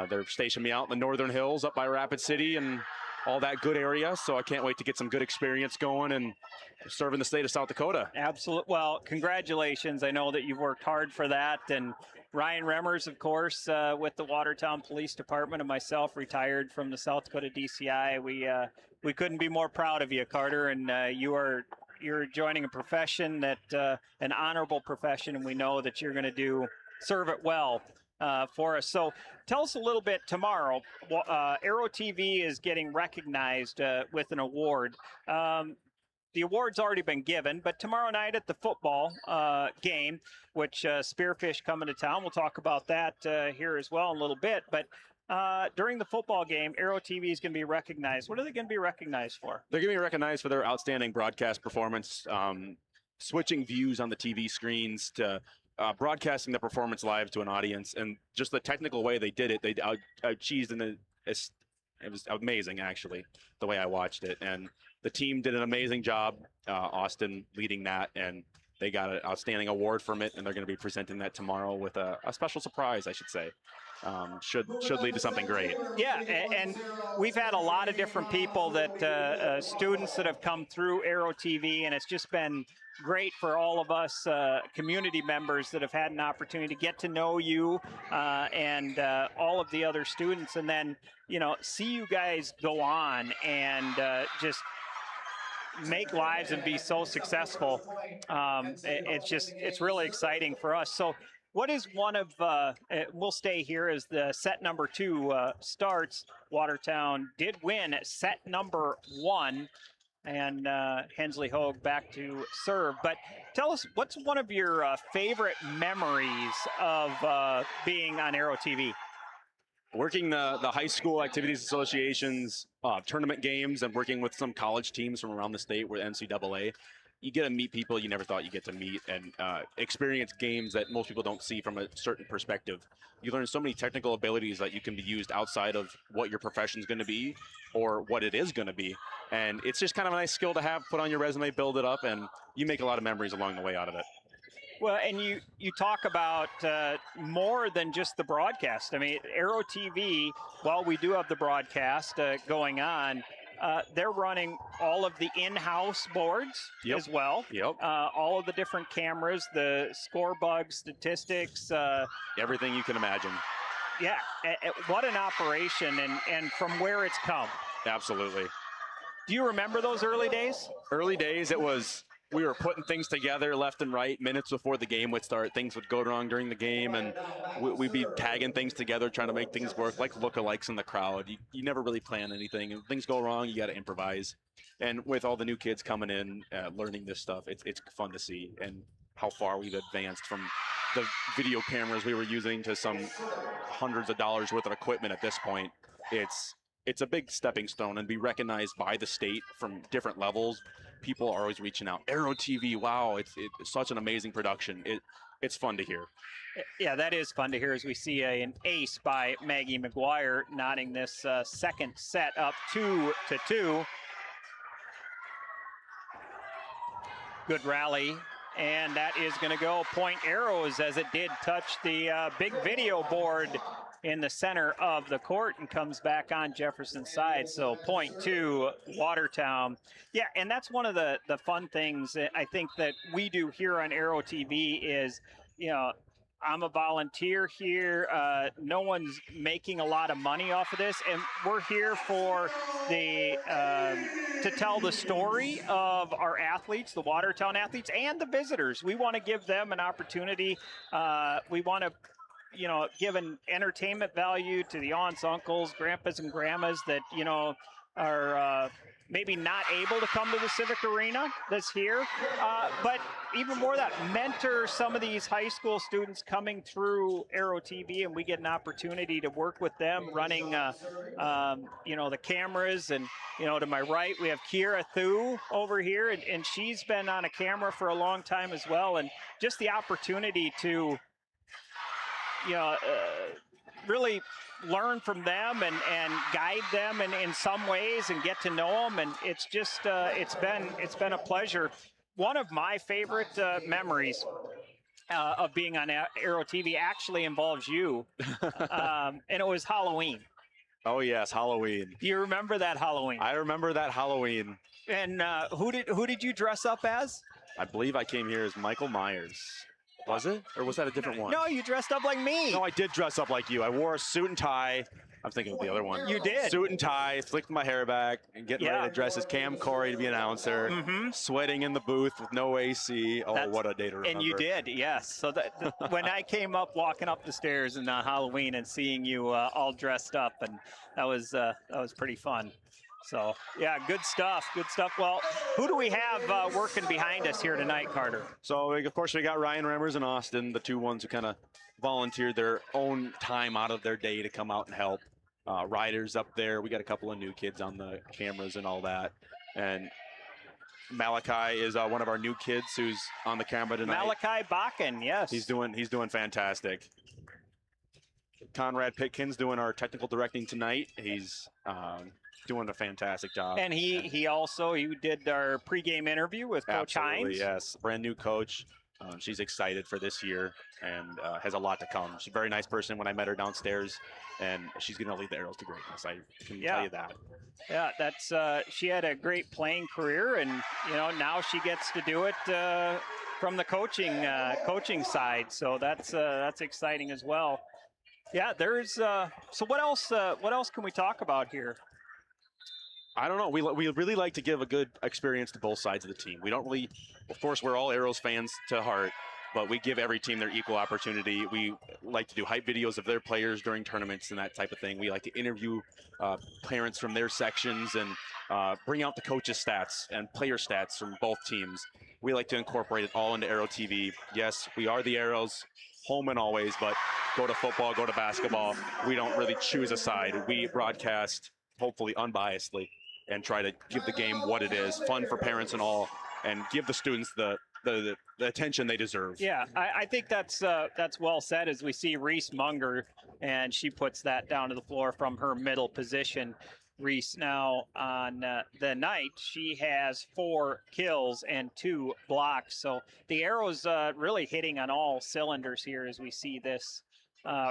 They're stationed me out in the Northern Hills up by Rapid City and all that good area, so I can't wait to get some good experience going and serving the state of South Dakota. Absolutely. Well, congratulations. I know that you've worked hard for that. And Ryan Remmers, of course, with the Watertown Police Department, and myself, retired from the South Dakota DCI. We couldn't be more proud of you, Carter, and you're joining a profession that an honorable profession, and we know that you're going to serve it well for us. So tell us a little bit tomorrow. Aero TV is getting recognized with an award. The award's already been given, but tomorrow night at the football game, which Spearfish coming to town, we'll talk about that here as well in a little bit. But during the football game, Aero TV is going to be recognized. What are they going to be recognized for? They're going to be recognized for their outstanding broadcast performance, switching views on the TV screens to broadcasting the performance live to an audience, and just the technical way they did it. They achieved it was amazing, actually, the way I watched it. And the team did an amazing job, Austin leading that, and they got an outstanding award from it, and they're going to be presenting that tomorrow with a special surprise, I should say. Should lead to something great. Yeah, and we've had a lot of different people that students that have come through Aero TV, and it's just been great for all of us community members that have had an opportunity to get to know you and all of the other students, and then see you guys go on and just make lives and be so successful. It's really exciting for us. So what is one of, we'll stay here as the set number 2 starts. Watertown did win set number 1, and Hensley Hogue back to serve. But tell us, what's one of your favorite memories of being on Aero TV? Working the high school activities associations, tournament games, and working with some college teams from around the state with NCAA. You get to meet people you never thought you'd get to meet, and experience games that most people don't see from a certain perspective. You learn so many technical abilities that you can be used outside of what your profession is going to be or what it is going to be. And it's just kind of a nice skill to have, put on your resume, build it up, and you make a lot of memories along the way out of it. Well, and you talk about more than just the broadcast. I mean, Aero TV, while we do have the broadcast going on, they're running all of the in-house boards as well. Yep. All of the different cameras, the score bug statistics. Everything you can imagine. Yeah. What an operation, and from where it's come. Absolutely. Do you remember those early days? Early days, we were putting things together left and right. Minutes before the game would start, things would go wrong during the game, and we'd be tagging things together, trying to make things work, like lookalikes in the crowd. You never really plan anything. If things go wrong, you got to improvise. And with all the new kids coming in, learning this stuff, it's fun to see, and how far we've advanced from the video cameras we were using to some hundreds of dollars worth of equipment at this point. It's it's a big stepping stone and be recognized by the state from different levels. People are always reaching out. Aero TV, wow, it's such an amazing production. It's fun to hear. Yeah, that is fun to hear as we see an ace by Maggie McGuire, knotting this second set up 2-2. Good rally, and that is going to go point arrows as it did touch the big video board in the center of the court and comes back on Jefferson's side. So point to Watertown. Yeah, and that's one of the fun things I think that we do here on Aero TV is, you know, I'm a volunteer here. No one's making a lot of money off of this, and we're here for the to tell the story of our athletes, the Watertown athletes, and the visitors. We want to give them an opportunity. We want to, you know, give an entertainment value to the aunts, uncles, grandpas, and grandmas that, you know, are maybe not able to come to the Civic Arena that's here, but even more that mentor some of these high school students coming through Aero TV, and we get an opportunity to work with them running, you know, the cameras. And, you know, to my right, we have Kira Thu over here, and she's been on a camera for a long time as well. And just the opportunity to, you know, really learn from them and guide them in some ways and get to know them. And it's just it's been a pleasure. One of my favorite memories of being on Aero TV actually involves you, and it was Halloween. Oh yes, Halloween. Do you remember that Halloween? I remember that Halloween. And who did you dress up as? I believe I came here as Michael Myers. Was it? Or was that a different one? No, you dressed up like me. No, I did dress up like you. I wore a suit and tie. I'm thinking of the other one. You did. Suit and tie, flicked my hair back, and getting ready to dress as Cam Corey to be announcer. Sweating in the booth with no AC. Oh, what a day to remember. And you did, yes. So when I came up, walking up the stairs and on Halloween and seeing you all dressed up, and that was pretty fun. So, yeah, good stuff, good stuff. Well, who do we have working behind us here tonight, Carter? So, of course, we got Ryan Remmers and Austin, the two ones who kind of volunteered their own time out of their day to come out and help. Riders up there. We got a couple of new kids on the cameras and all that. And Malachi is one of our new kids who's on the camera tonight. Malachi Bakken, yes. He's doing fantastic. Conrad Pitkins doing our technical directing tonight. He's doing a fantastic job. And he did our pregame interview with Coach Hines. Yes, brand new coach. She's excited for this year and has a lot to come. She's a very nice person when I met her downstairs, and she's going to lead the Arrows to greatness. I can tell you that. Yeah, that's she had a great playing career, and you know now she gets to do it from the coaching side. So that's exciting as well. Yeah, there's so what else can we talk about here? I don't know. We really like to give a good experience to both sides of the team. We don't really, of course, we're all Arrows fans to heart, but we give every team their equal opportunity. We like to do hype videos of their players during tournaments and that type of thing. We like to interview parents from their sections and bring out the coaches' stats and player stats from both teams. We like to incorporate it all into Aero TV. Yes, we are the Arrows, home and always, but go to football, go to basketball. We don't really choose a side. We broadcast, hopefully unbiasedly, and try to give the game what it is, fun for parents and all, and give the students the attention they deserve. Yeah, I think that's well said as we see Reese Munger, and she puts that down to the floor from her middle position. Reese now on the night, she has 4 kills and 2 blocks. So the Arrows really hitting on all cylinders here as we see this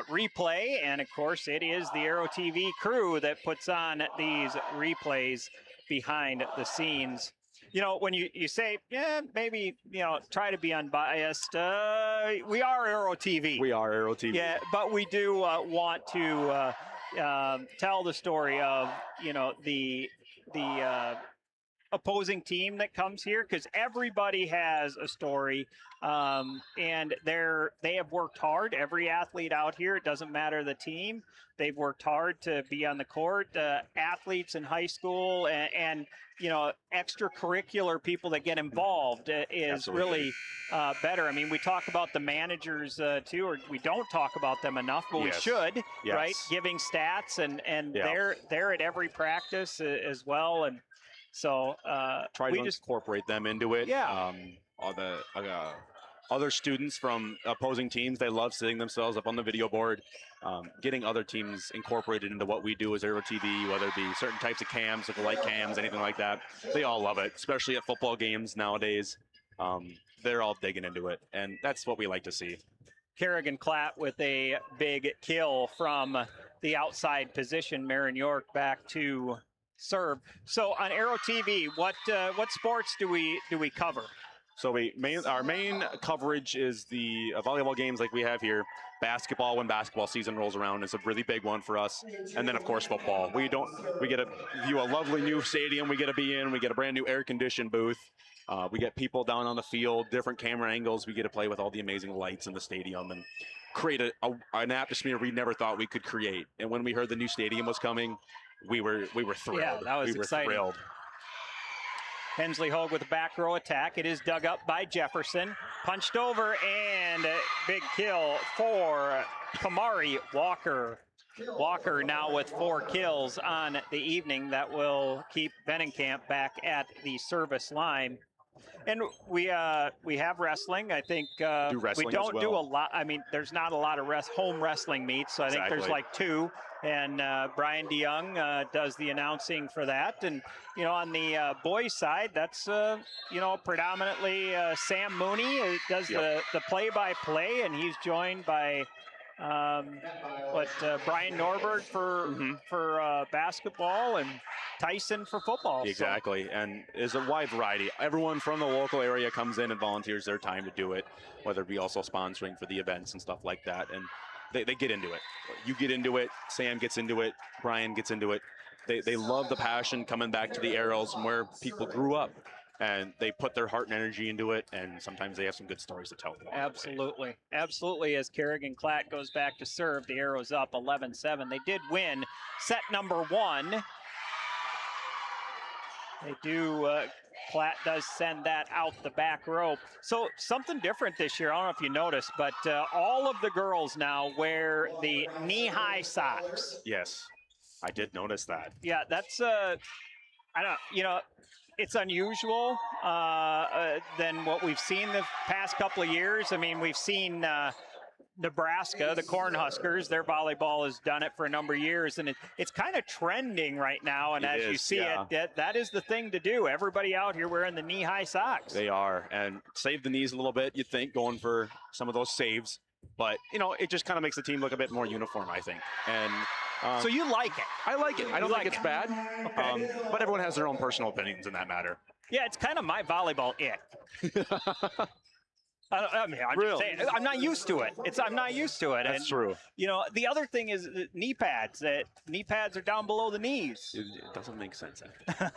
replay. And of course, it is the Aero TV crew that puts on these replays behind the scenes. You know, when you say, yeah, maybe, you know, try to be unbiased, we are Aero TV. We are Aero TV. Yeah, but we do want to tell the story of, you know, the opposing team that comes here, because everybody has a story, and they have worked hard. Every athlete out here, it doesn't matter the team, they've worked hard to be on the court. Athletes in high school and extracurricular people that get involved is Absolutely. really better. I mean, we talk about the managers too, or we don't talk about them enough, but we Yes. should, right? Yes. Giving stats and Yeah. they're at every practice as well, and so Try we to just incorporate them into it. Yeah. All the other students from opposing teams, they love sitting themselves up on the video board. Getting other teams incorporated into what we do as Aero TV, whether it be certain types of cams, like light cams, anything like that. They all love it, especially at football games nowadays. They're all digging into it, and that's what we like to see. Kerrigan Klatt with a big kill from the outside position. Marin York back to serve. So on Aero TV, what sports do we cover? So our main coverage is the volleyball games like we have here. Basketball, when basketball season rolls around, is a really big one for us. And then of course football. We get to view a lovely new stadium we get to be in. We get a brand new air conditioned booth. We get people down on the field, different camera angles. We get to play with all the amazing lights in the stadium and create an atmosphere we never thought we could create. And when we heard the new stadium was coming, we were thrilled. Yeah, that was exciting. We were thrilled. Hensley Hogue with a back row attack. It is dug up by Jefferson. Punched over, and a big kill for Kamari Walker. Walker now with 4 kills on the evening. That will keep Benenkamp back at the service line. And we have wrestling. I think Do wrestling we don't as well. do a lot. I mean, there's not a lot of home wrestling meets, so I think there's Exactly. like 2. And Brian DeYoung does the announcing for that. And on the boys' side, that's predominantly Sam Mooney does Yep. the play-by-play, and he's joined by Brian Norberg for basketball and Tyson for football. Exactly, and there's a wide variety. Everyone from the local area comes in and volunteers their time to do it, whether it be also sponsoring for the events and stuff like that. And they get into it. You get into it, Sam gets into it, Brian gets into it. They love the passion coming back to the Arrows and where people grew up. And they put their heart and energy into it, and sometimes they have some good stories to tell. Absolutely. Absolutely. As Kerrigan Klatt goes back to serve, the Arrows up 11-7. They did win set number 1. They do, Klatt does send that out the back row. So something different this year, I don't know if you noticed, but all of the girls now wear the knee-high socks. Yes, I did notice that. Yeah, that's, it's unusual than what we've seen the past couple of years. I mean, we've seen Nebraska, the Cornhuskers, their volleyball has done it for a number of years, and it's kind of trending right now. And as you see it, that is the thing to do. Everybody out here wearing the knee-high socks. They are, and save the knees a little bit, you'd think, going for some of those saves. But, it just kind of makes the team look a bit more uniform, I think. And so you like it? I like it. I don't think it's bad. Okay. But everyone has their own personal opinions in that matter. Yeah, it's kind of my volleyball ick. I'm Really? just saying, I'm not used to it. I'm not used to it. That's and, true. The other thing is the knee pads. That knee pads are down below the knees. It doesn't make sense, actually.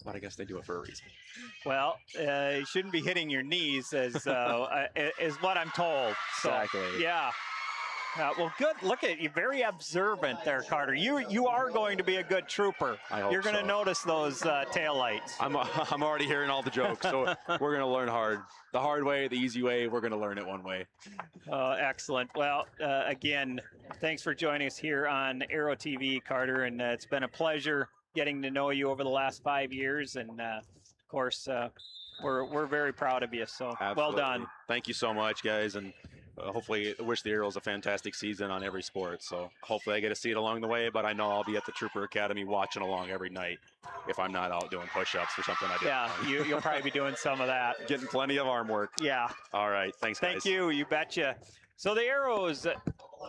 But I guess they do it for a reason. Well, you shouldn't be hitting your knees, is what I'm told. So, Exactly. Yeah. Well, good. Look at you, very observant there, Carter. You are going to be a good trooper. I hope You're going to so. notice those taillights. I'm already hearing all the jokes, so we're going to learn hard. The hard way, the easy way, we're going to learn it one way. Excellent. Well, again, thanks for joining us here on Aero TV, Carter, and it's been a pleasure getting to know you over the last 5 years, and of course, we're very proud of you. So Absolutely. Well done. Thank you so much, guys, and hopefully, I wish the Arrows a fantastic season on every sport. So hopefully I get to see it along the way, but I know I'll be at the Trooper Academy watching along every night if I'm not out doing push-ups or something I do. Yeah, you'll probably be doing some of that. Getting plenty of arm work. Yeah. All right. Thanks, guys. Thank you. You betcha. So the Arrows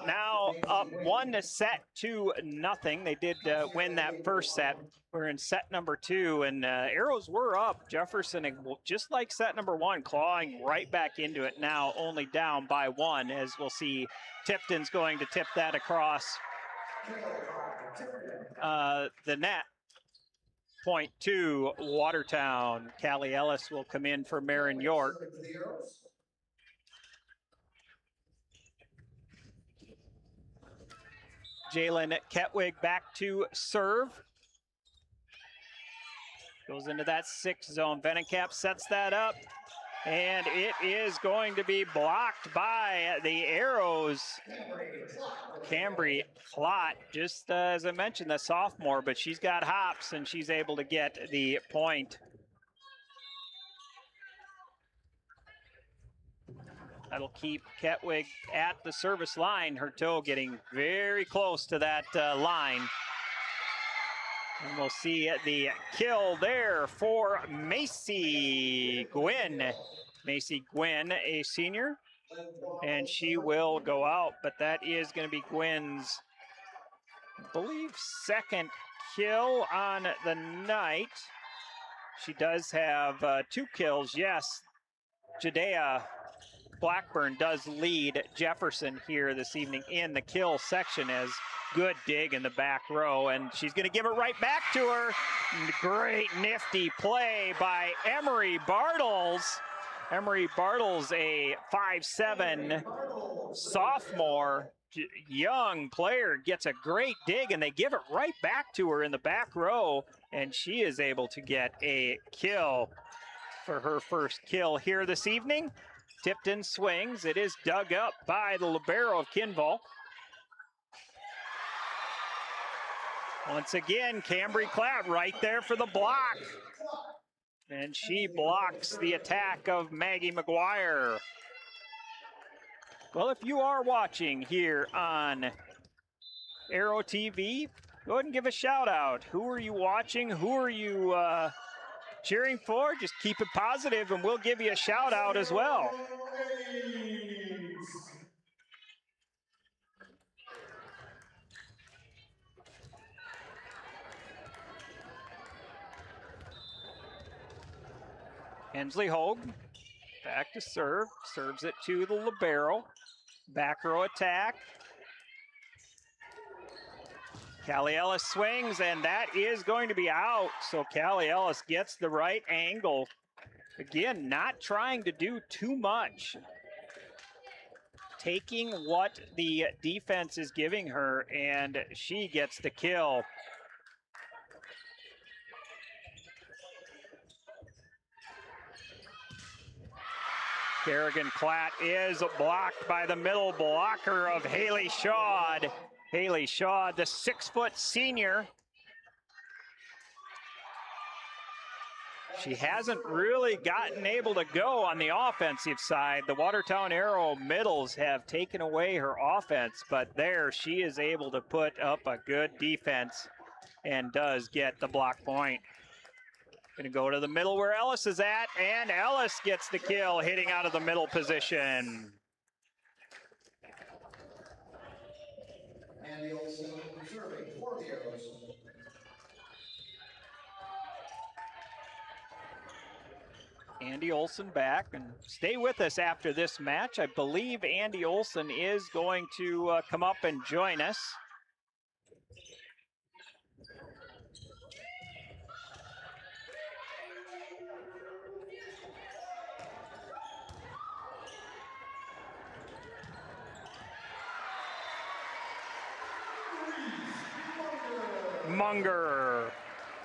now up 1-0. They did win that first set. We're in set number 2, and Arrows were up. Jefferson, just like set number 1, clawing right back into it now, only down by 1, as we'll see Tipton's going to tip that across the net. point to Watertown. Callie Ellis will come in for Marin York. Jalen Ketwig back to serve. Goes into that 6 zone. Venencamp sets that up. And it is going to be blocked by the Arrows. Cambry Plott, just as I mentioned, the sophomore, but she's got hops and she's able to get the point. That'll keep Ketwig at the service line. Her toe getting very close to that line. And we'll see the kill there for Macy Gwynn. Macy Gwynn, a senior, and she will go out, but that is going to be Gwynn's, I believe, second kill on the night. She does have 2 kills, yes. Jadea Blackburn does lead Jefferson here this evening in the kill section as good dig in the back row, and she's going to give it right back to her. Great nifty play by Emery Bartles. Emery Bartles, a 5'7" sophomore, young player, gets a great dig, and they give it right back to her in the back row, and she is able to get a kill for her first kill here this evening. Tipton swings. It is dug up by the libero of Kinval. Once again, Cambry Klatt right there for the block. And she blocks the attack of Maggie McGuire. Well, if you are watching here on Aero TV, go ahead and give a shout out. Who are you watching? Who are you cheering for? Just keep it positive and we'll give you a shout out as well. Hensley Hogue, back to serve, serves it to the libero. Back row attack. Callie Ellis swings, and that is going to be out. So Callie Ellis gets the right angle. Again, not trying to do too much. Taking what the defense is giving her, and she gets the kill. Kerrigan Klatt is blocked by the middle blocker of Haley Shaw. Haley Shaw, the 6-foot senior. She hasn't really gotten able to go on the offensive side. The Watertown Arrow middles have taken away her offense, but there she is able to put up a good defense and does get the block point. Gonna go to the middle where Ellis is at, and Ellis gets the kill, hitting out of the middle position. Andy Olson serving for the Arrows. Andy Olson back, and stay with us after this match. I believe Andy Olson is going to come up and join us. Munger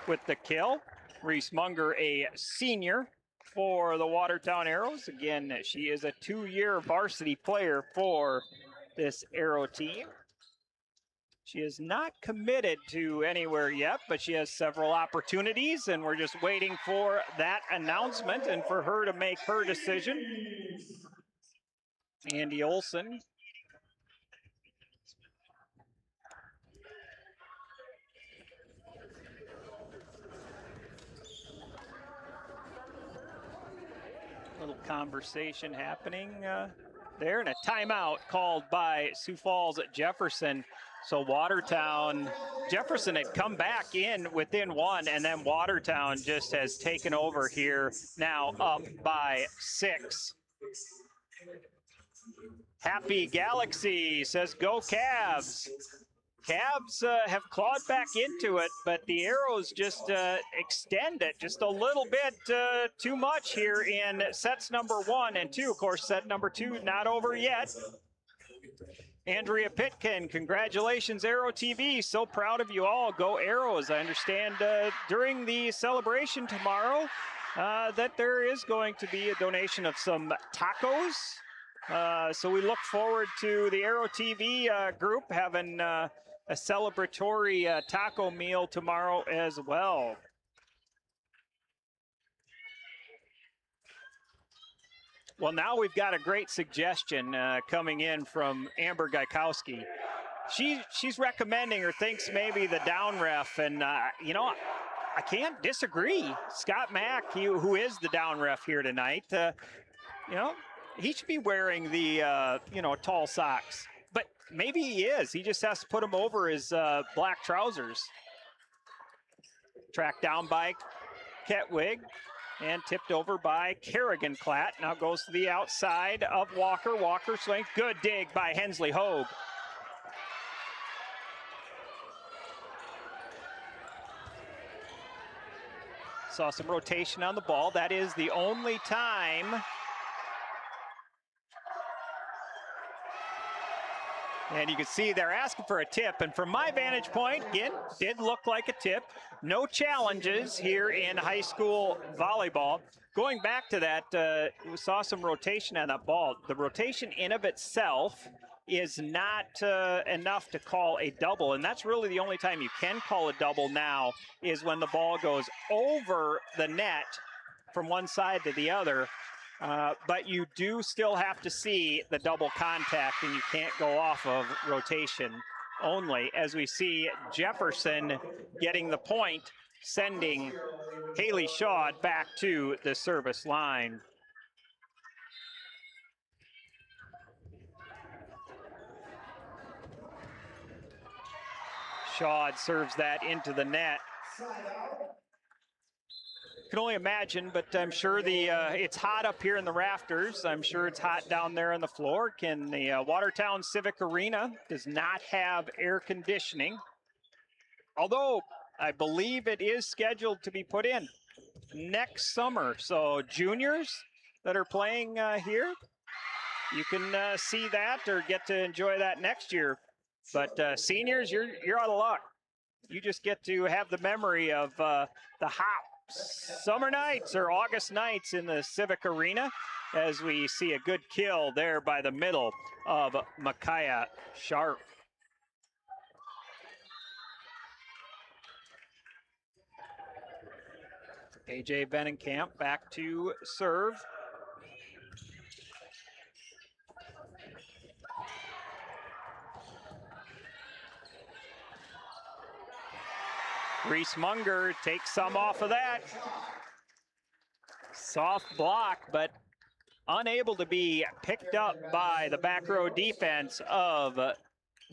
with the kill. Reese Munger, a senior for the Watertown Arrows. Again, she is a 2-year varsity player for this Arrow team. She is not committed to anywhere yet, but she has several opportunities, and we're just waiting for that announcement and for her to make her decision. Andy Olson. Little conversation happening there, and a timeout called by Sioux Falls at Jefferson. So Watertown, Jefferson had come back in within 1, and then Watertown just has taken over here, now up by 6. Happy Galaxy says, go Cavs. Cavs have clawed back into it, but the Arrows just extend it just a little bit too much here in sets number 1 and 2. Of course, set number 2 not over yet. Andrea Pitkin, congratulations, Arrow TV. So proud of you all. Go Arrows. I understand during the celebration tomorrow that there is going to be a donation of some tacos. So we look forward to the Arrow TV group having a celebratory taco meal tomorrow as well. Well, now we've got a great suggestion coming in from Amber Gaikowski. She's recommending or thinks maybe the down ref, and you know, I can't disagree. Scott Mack, who is the down ref here tonight, you know, he should be wearing the you know, tall socks, but maybe he is. He just has to put them over his black trousers. Tracked down by Ketwig. And tipped over by Kerrigan Klatt. Now goes to the outside of Walker. Walker swings. Good dig by Hensley Hogue. Saw some rotation on the ball. That is the only time. And you can see they're asking for a tip. And from my vantage point, again, did look like a tip. No challenges here in high school volleyball. Going back to that, we saw some rotation on that ball. The rotation in of itself is not enough to call a double. And that's really the only time you can call a double now is when the ball goes over the net from one side to the other. But you do still have to see the double contact, and you can't go off of rotation only, as we see Jefferson getting the point, sending Haley Shaw back to the service line. Shaw serves that into the net. Can only imagine, but I'm sure it's hot up here in the rafters. I'm sure it's hot down there on the floor. Can the Watertown Civic Arena does not have air conditioning, although I believe it is scheduled to be put in next summer. So juniors that are playing here, you can see that or get to enjoy that next year. But seniors, you're out of luck. You just get to have the memory of the hot summer nights or August nights in the Civic Arena, as we see a good kill there by the middle of Micaiah Sharp. AJ Benenkamp back to serve. Reese Munger takes some off of that. Soft block, but unable to be picked up by the back row defense of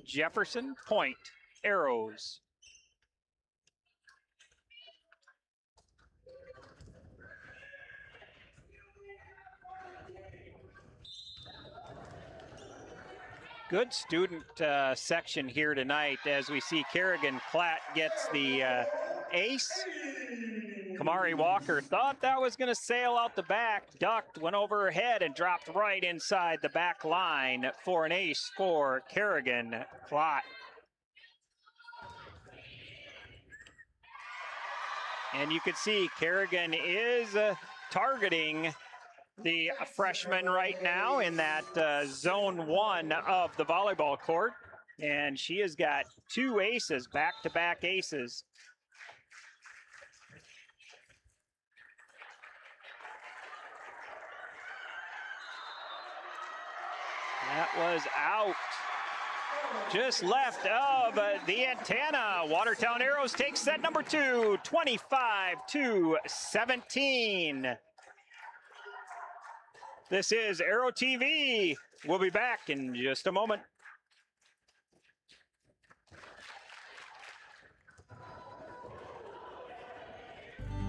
Jefferson. Point, Arrows. Good student section here tonight, as we see Kerrigan Klatt gets the ace. Kamari Walker thought that was going to sail out the back, ducked, went over her head, and dropped right inside the back line for an ace for Kerrigan Klatt. And you can see Kerrigan is targeting the freshman right now in that zone 1 of the volleyball court. And she has got 2 aces, back-to-back aces. That was out. Just left of the antenna. Watertown Arrows take set number 2, 25-17. This is Arrow TV. We'll be back in just a moment.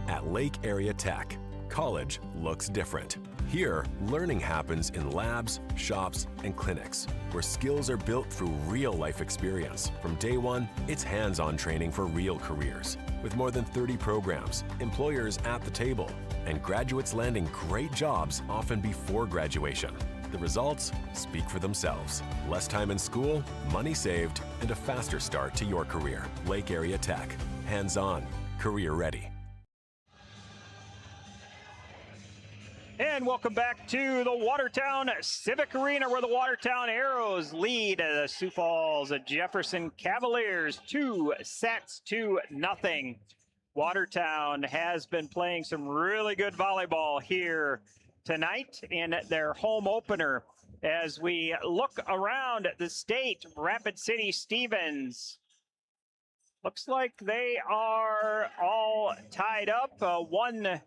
At Lake Area Tech, college looks different. Here, learning happens in labs, shops, and clinics, where skills are built through real-life experience. From day one, it's hands-on training for real careers. With more than 30 programs, employers at the table, and graduates landing great jobs often before graduation. The results speak for themselves. Less time in school, money saved, and a faster start to your career. Lake Area Tech. Hands-on, career-ready. And welcome back to the Watertown Civic Arena, where the Watertown Arrows lead the Sioux Falls Jefferson Cavaliers 2-0. Watertown has been playing some really good volleyball here tonight in their home opener. As we look around the state, Rapid City Stevens, looks like they are all tied up. One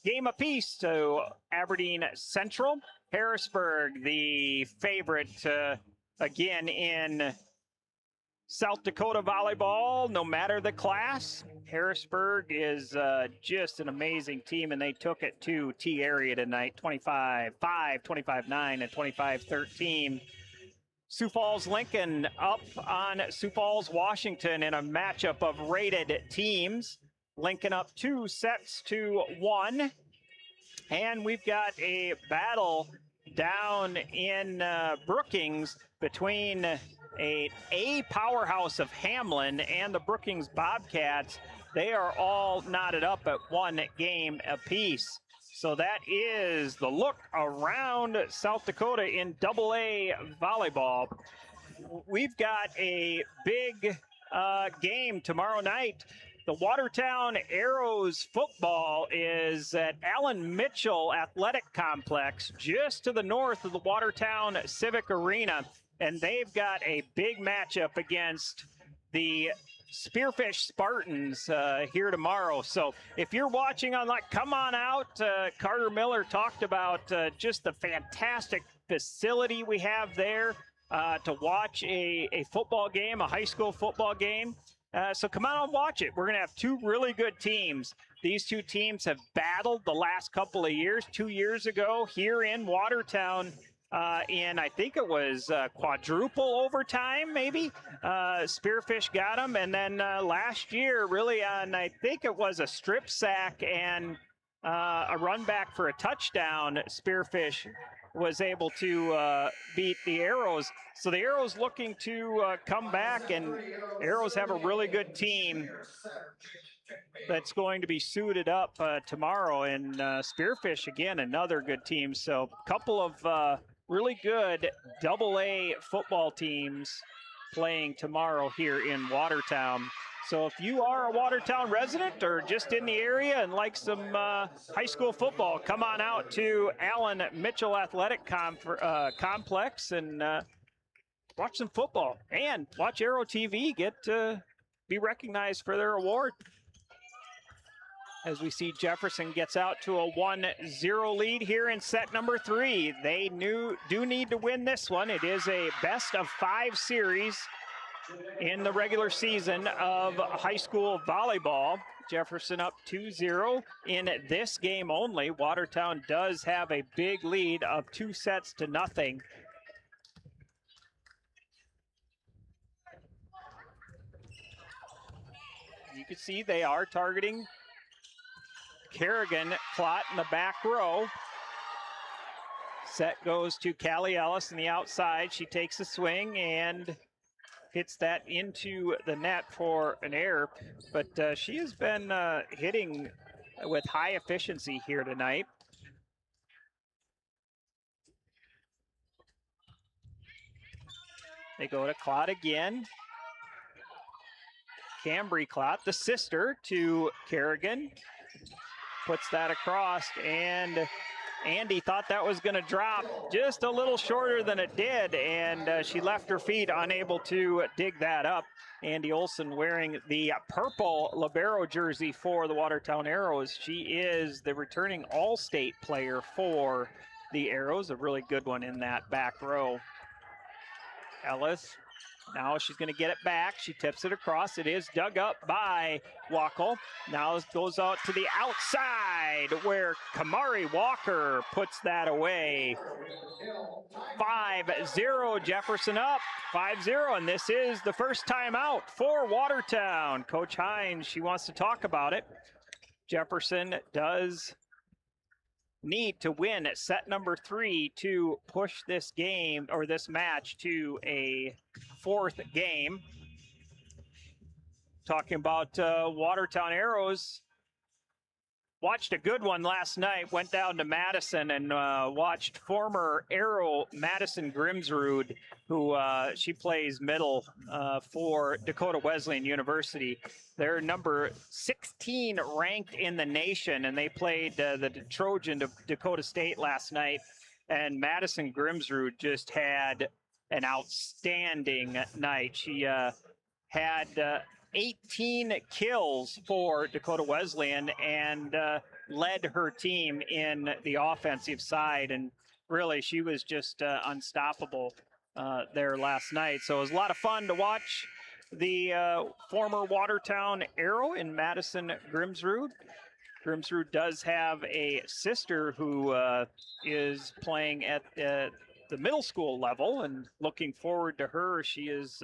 game apiece to Aberdeen Central. Harrisburg, the favorite again in South Dakota volleyball, no matter the class. Harrisburg is just an amazing team, and they took it to T area tonight, 25-5, 25-9, and 25-13. Sioux Falls Lincoln up on Sioux Falls Washington in a matchup of rated teams. Lincoln up 2-1. And we've got a battle down in Brookings between a powerhouse of Hamlin and the Brookings Bobcats. They are all knotted up at one game apiece. So that is the look around South Dakota in AA volleyball. We've got a big game tomorrow night. The Watertown Arrows football is at Allen Mitchell Athletic Complex, just to the north of the Watertown Civic Arena. And they've got a big matchup against the Spearfish Spartans here tomorrow. So if you're watching online, come on out. Carter Miller talked about just the fantastic facility we have there to watch a football game, a high school football game. So come out and watch it. We're going to have two really good teams. These two teams have battled the last couple of years. 2 years ago here in Watertown, in I think it was quadruple overtime, maybe. Spearfish got them. And then last year, really on, I think it was a strip sack and a run back for a touchdown, Spearfish was able to beat the Arrows. So the Arrows looking to come back, and Arrows have a really good team that's going to be suited up tomorrow. And Spearfish, again, another good team. So a couple of really good AA football teams playing tomorrow here in Watertown. So if you are a Watertown resident or just in the area and like some high school football, come on out to Allen Mitchell Athletic Complex and watch some football and watch Arrow TV get be recognized for their award. As we see Jefferson gets out to a 1-0 lead here in set number 3. They do need to win this one. It is a best-of-5 series in the regular season of high school volleyball. Jefferson up 2-0 in this game only. Watertown does have a big lead of 2-0. You can see they are targeting Kerrigan Clot in the back row. Set goes to Callie Ellis in the outside. She takes a swing and hits that into the net for an error. But she has been hitting with high efficiency here tonight. They go to Clot again. Cambry Clot, the sister to Kerrigan, puts that across, and Andy thought that was going to drop just a little shorter than it did, and she left her feet unable to dig that up. Andy Olson wearing the purple libero jersey for the Watertown Arrows. She is the returning All-State player for the Arrows, a really good one in that back row. Ellis Now she's going to get it back. She tips it across. It is dug up by Wackel. Now it goes out to the outside where Kamari Walker puts that away. 5-0, Jefferson up, 5-0, and this is the first timeout for Watertown. Coach Hines, she wants to talk about it. Jefferson does need to win at set number 3 to push this game or this match to a 4th game. Talking about Watertown Arrows, watched a good one last night, went down to Madison and watched former Arrow Madison Grimsrud, who she plays middle for Dakota Wesleyan University. They're number 16 ranked in the nation, and they played the Trojan of Dakota State last night. And Madison Grimsrud just had an outstanding night. She had 18 kills for Dakota Wesleyan and led her team in the offensive side. And really, she was just unstoppable there last night. So it was a lot of fun to watch the former Watertown Arrow in Madison Grimsrud. Grimsrud does have a sister who is playing at the middle school level, and looking forward to her. She is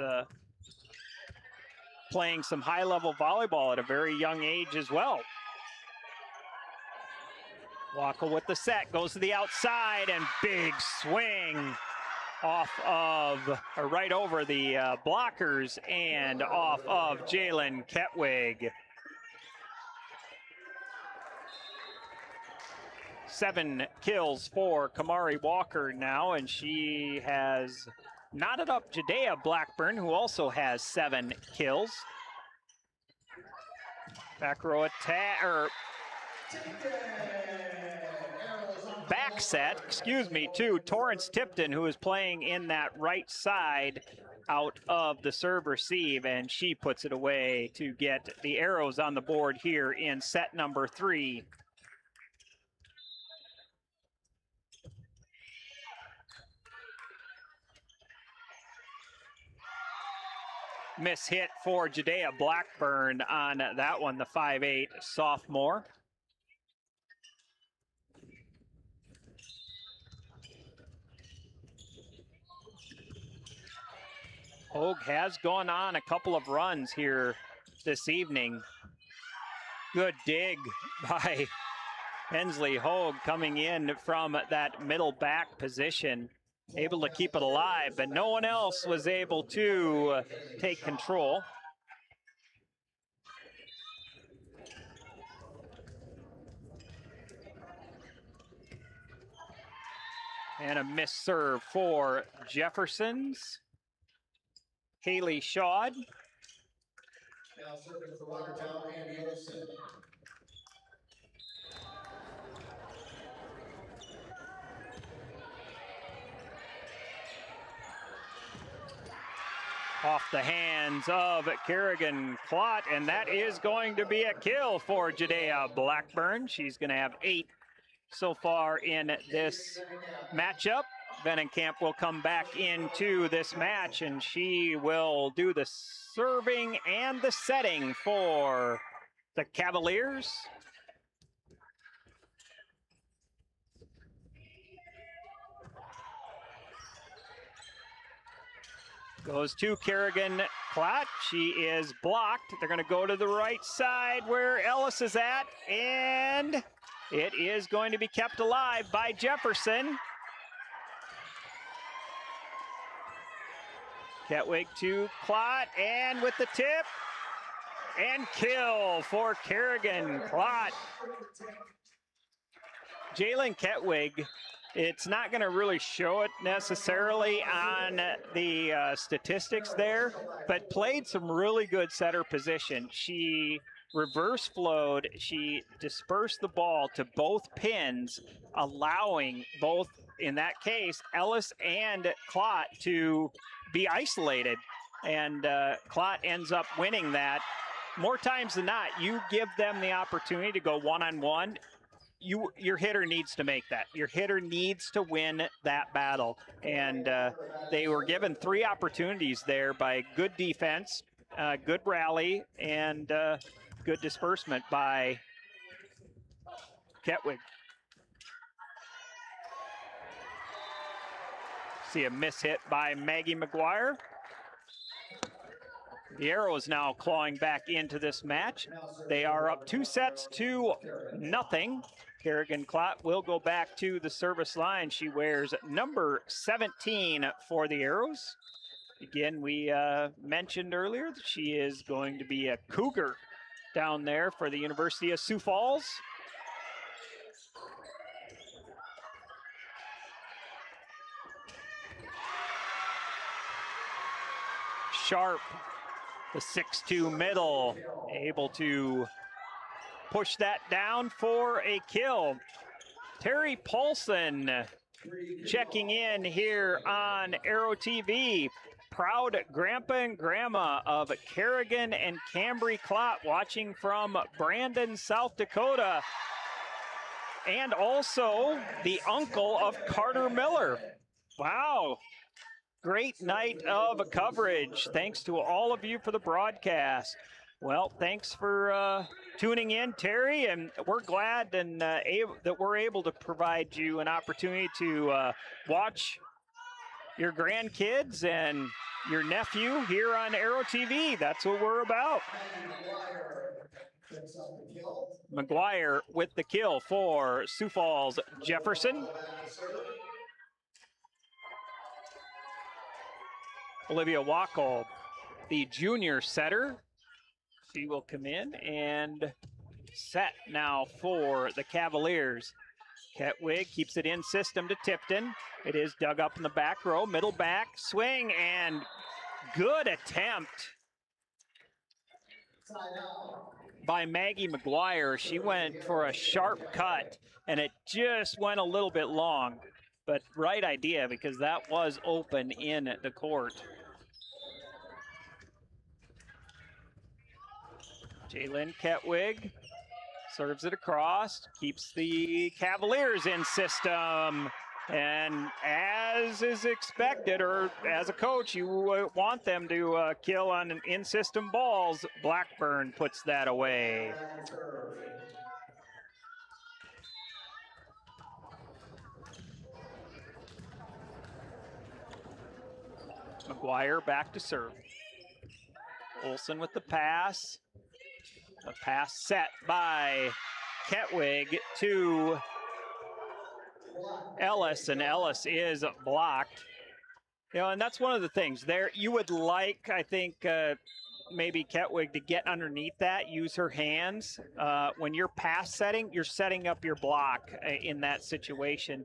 playing some high-level volleyball at a very young age as well. Wackel with the set, goes to the outside, and big swing off of, or right over the blockers and off of Jalen Ketwig. 7 kills for Kamari Walker now, and she has knotted up Jadea Blackburn, who also has 7 kills. Back row attack, or back set, excuse me, to Torrance Tipton, who is playing in that right side out of the serve receive, and she puts it away to get the Arrows on the board here in set number 3. Miss hit for Jadea Blackburn on that one, the 5'8" sophomore. Hogue has gone on a couple of runs here this evening. Good dig by Hensley Hogue coming in from that middle back position. Able to keep it alive, but no one else was able to take control. And a missed serve for Jefferson's Haley Shaw. Now serving for Watertown, Andy Olson. Off the hands of Kerrigan Clott, and that is going to be a kill for Jadea Blackburn. She's going to have 8 so far in this matchup. Venenkamp will come back into this match, and she will do the serving and the setting for the Cavaliers. Goes to Kerrigan Clott. She is blocked. They're going to go to the right side where Ellis is at, and it is going to be kept alive by Jefferson. Ketwig to Clott, and with the tip, and kill for Kerrigan Clott. Jalen Ketwig, it's not going to really show it necessarily on the statistics there, but played some really good setter position. She reverse flowed, she dispersed the ball to both pins, allowing both, in that case, Ellis and Clott to be isolated. And Clott ends up winning that. More times than not, you give them the opportunity to go one-on-one, your hitter needs to make that. Your hitter needs to win that battle. And they were given 3 opportunities there by good defense, good rally, and good disbursement by Ketwig. See a miss hit by Maggie McGuire. The Arrows now clawing back into this match. They are up 2 sets to nothing. Kerrigan Klott will go back to the service line. She wears number 17 for the Arrows. Again, we mentioned earlier that she is going to be a Cougar down there for the University of Sioux Falls. Sharp, the 6'2" middle, able to push that down for a kill. Terry Paulson checking in here on Arrow TV. Proud grandpa and grandma of Kerrigan and Cambry Klott watching from Brandon, South Dakota. And also the uncle of Carter Miller. Wow. Great night of coverage. Thanks to all of you for the broadcast. Well, thanks for tuning in, Terry, and we're glad and that we're able to provide you an opportunity to watch your grandkids and your nephew here on Arrow TV. That's what we're about. McGuire with the kill for Sioux Falls Jefferson. Olivia Wackel, the junior setter. She will come in and set now for the Cavaliers. Ketwig keeps it in system to Tipton. It is dug up in the back row, middle back, swing, and good attempt by Maggie McGuire. She went for a sharp cut, and it just went a little bit long. But right idea, because that was open in the court. Jalen Ketwig serves it across, keeps the Cavaliers in system. And as is expected, or as a coach, you want them to kill on in-system balls. Blackburn puts that away. McGuire back to serve. Olsen with the pass. A pass set by Ketwig to Ellis, and Ellis is blocked. You know, and that's one of the things there. You would like, I think, maybe Ketwig to get underneath that, use her hands. When you're pass setting, you're setting up your block in that situation.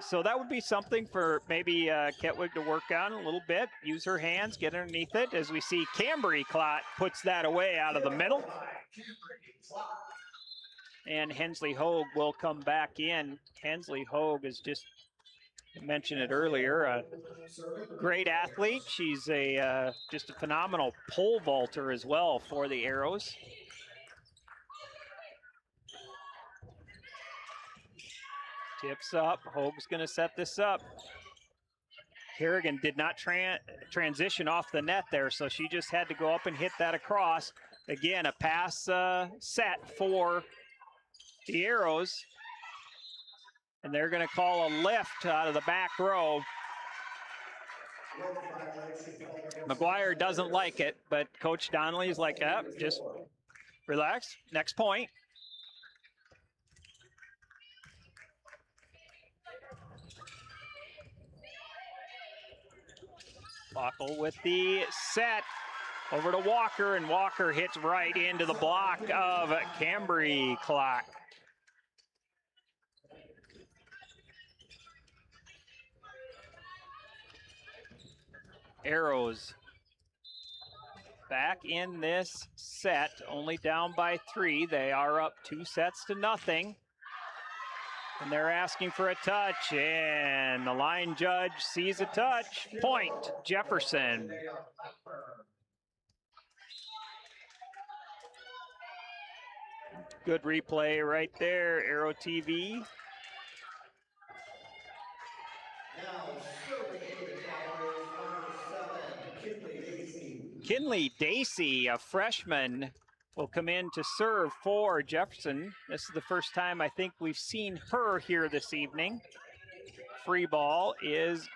So that would be something for maybe Ketwig to work on a little bit. Use her hands, get underneath it. As we see, Cambry Klott puts that away out of the middle. And Hensley Hogue will come back in. Hensley Hogue is just, I mentioned it earlier, a great athlete. She's just a phenomenal pole vaulter as well for the Arrows. Tips up. Hogue's going to set this up. Kerrigan did not transition off the net there, so she just had to go up and hit that across. Again, a pass set for the Arrows. And they're going to call a lift out of the back row. McGuire doesn't like it, but Coach Donnelly's like, just relax. Next point. Buckle with the set over to Walker, and Walker hits right into the block of Cambry Klott. Arrows back in this set, only down by 3. They are up 2 sets to nothing. And they're asking for a touch, and the line judge sees a touch. Point, Jefferson. Good replay right there, Aero TV. Now serving the Cavaliers, number 7, Kinley Dacey, a freshman, will come in to serve for Jefferson. This is the first time I think we've seen her here this evening. Free ball is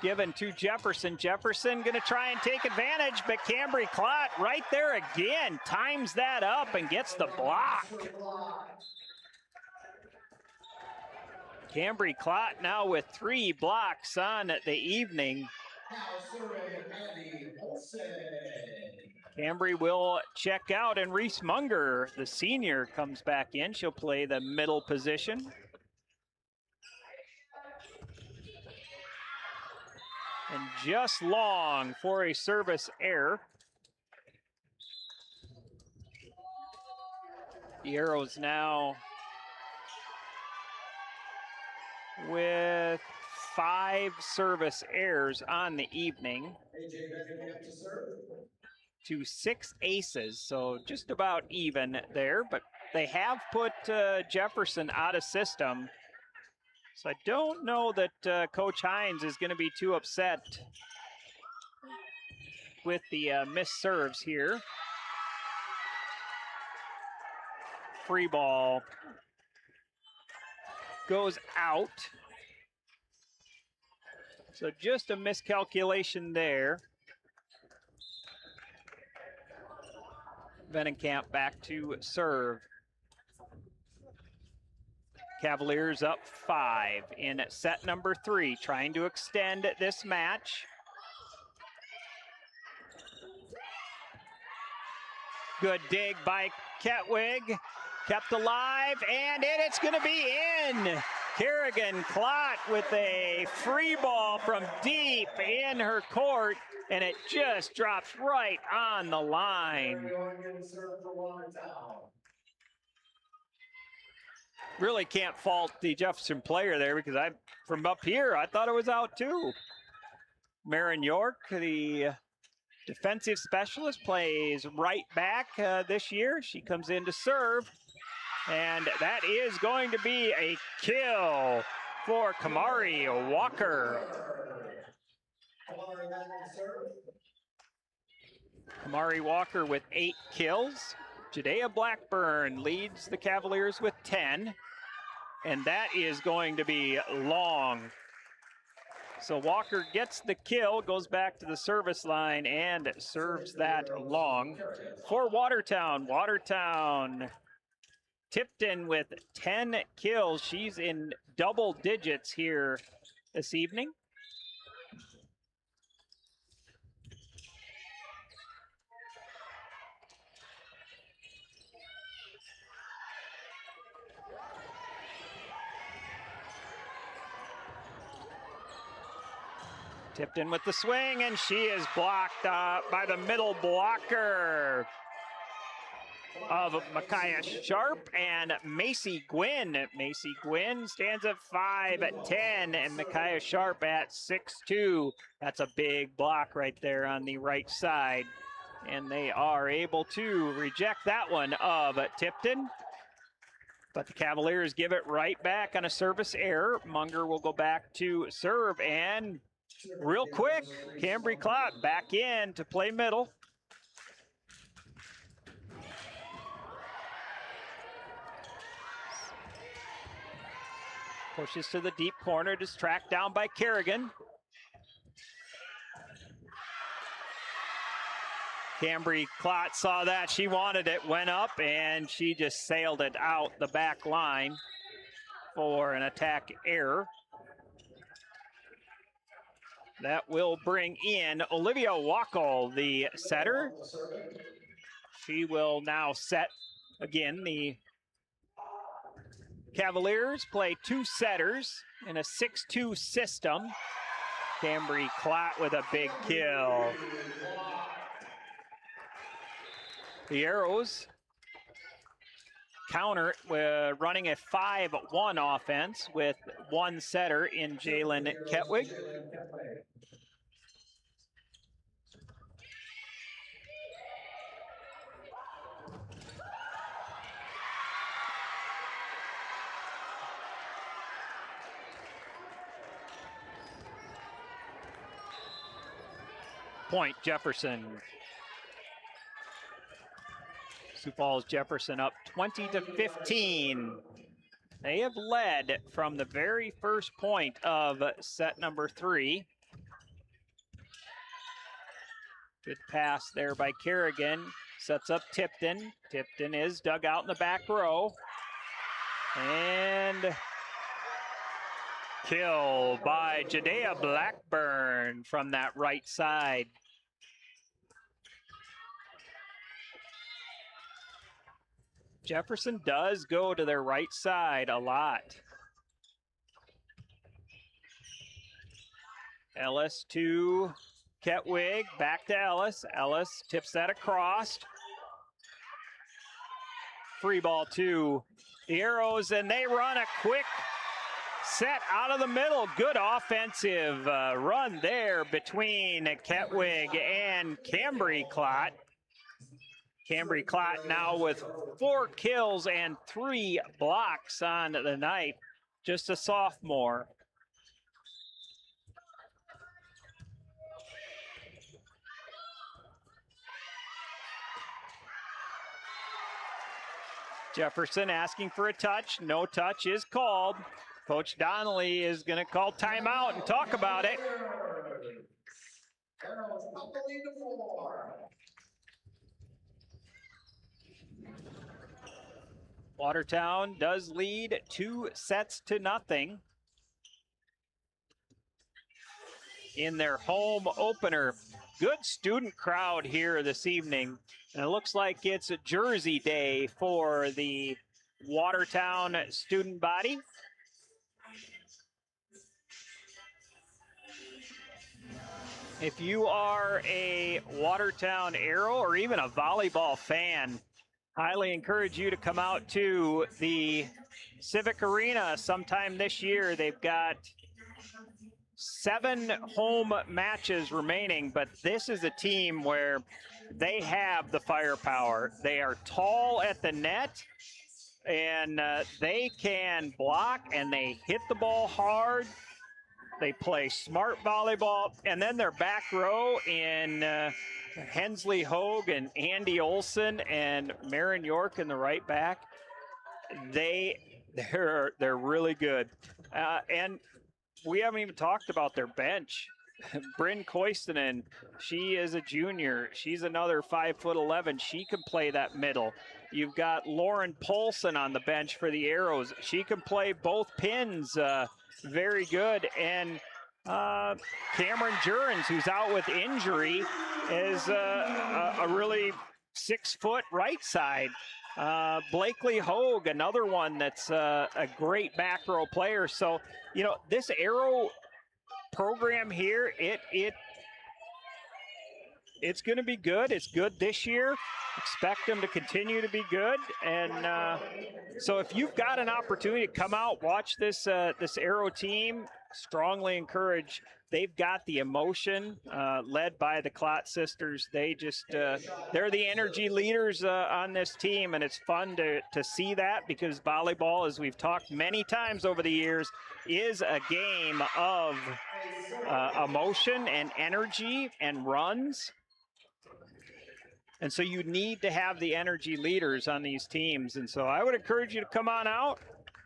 given to Jefferson. Jefferson going to try and take advantage, but Cambry Clott right there again times that up and gets the block. Cambry Clott now with 3 blocks on the evening. Cambry will check out, and Reese Munger, the senior, comes back in. She'll play the middle position. And just long for a service error. The Arrows now with 5 service errors on the evening to 6 aces, so just about even there, but they have put Jefferson out of system. So I don't know that Coach Hines is going to be too upset with the missed serves here. Free ball goes out. So just a miscalculation there. Venenkamp back to serve. Cavaliers up 5 in set number 3, trying to extend this match. Good dig by Ketwig, kept alive, and it's going to be in. Kerrigan Clott with a free ball from deep in her court, and it just drops right on the line. Really can't fault the Jefferson player there, because from up here, I thought it was out too. Marin York, the defensive specialist, plays right back this year. She comes in to serve, and that is going to be a kill for Kamari Walker. Kamari Walker with 8 kills. Jadea Blackburn leads the Cavaliers with 10, and that is going to be long. So Walker gets the kill, goes back to the service line, and serves that long for Watertown. Watertown, Tipton with 10 kills. She's in double digits here this evening. Tipton with the swing, and she is blocked by the middle blocker of Micaiah Sharp and Macy Gwynn. Macy Gwynn stands at 5'10", and Micaiah Sharp at 6'2". That's a big block right there on the right side. And they are able to reject that one of Tipton. But the Cavaliers give it right back on a service error. Munger will go back to serve, and real quick, Cambry Clott back in to play middle. Pushes to the deep corner, just tracked down by Kerrigan. Cambry Clott saw that, she wanted it, went up, and she just sailed it out the back line for an attack error. That will bring in Olivia Wackel, the setter. She will now set again. The Cavaliers play 2 setters in a 6-2 system. Cambry Clott with a big kill. The Arrows counter running a 5-1 offense with 1 setter in Jalen Ketwig. Point Jefferson. Sioux Falls Jefferson up 20-15. They have led from the very first point of set number 3. Good pass there by Kerrigan. Sets up Tipton. Tipton is dug out in the back row. And kill by Jadea Blackburn from that right side. Jefferson does go to their right side a lot. Ellis to Ketwig, back to Ellis. Ellis tips that across. Free ball to the Arrows, and they run a quick set out of the middle. Good offensive run there between Ketwig and Cambry Clott. Cambry Clott now with 4 kills and 3 blocks on the night. Just a sophomore. Jefferson asking for a touch. No touch is called. Coach Donnelly is going to call timeout and talk about it. Watertown does lead 2-0 in their home opener. Good student crowd here this evening. And it looks like it's a Jersey day for the Watertown student body. If you are a Watertown Arrow or even a volleyball fan, highly encourage you to come out to the Civic Arena sometime this year. They've got 7 home matches remaining, but this is a team where they have the firepower. They are tall at the net, and they can block, and they hit the ball hard. They play smart volleyball, and then their back row in Hensley Hogue and Andy Olson and Marin York in the right back. They're really good, and we haven't even talked about their bench. Bryn Koistinen, she is a junior. She's another 5'11". She can play that middle. You've got Lauren Polson on the bench for the Arrows. She can play both pins very good. And Cameron Jurens, who's out with injury, is a really 6-foot right side. Blakely Hogue, another one that's a great back row player. So, you know, this Arrow program here, it's going to be good. It's good this year. Expect them to continue to be good. And so if you've got an opportunity to come out, watch this Arrow team, strongly encourage. They've got the emotion, led by the Clott sisters. They just, they're the energy leaders on this team, and it's fun to see that, because volleyball, as we've talked many times over the years, is a game of emotion and energy and runs. And so you need to have the energy leaders on these teams. And so I would encourage you to come on out,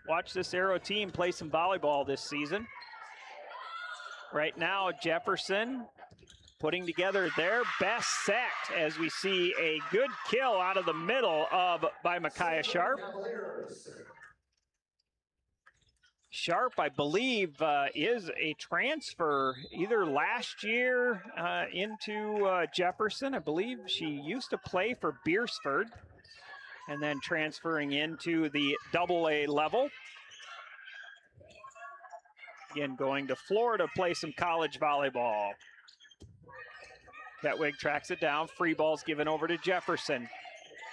watch this Arrow team play some volleyball this season. Right now, Jefferson putting together their best set as we see a good kill out of the middle by Micaiah Sharp. Sharp, I believe, is a transfer either last year into Jefferson. I believe she used to play for Beersford and then transferring into the AA level. Again, going to Florida to play some college volleyball. Ketwig tracks it down. Free ball's given over to Jefferson.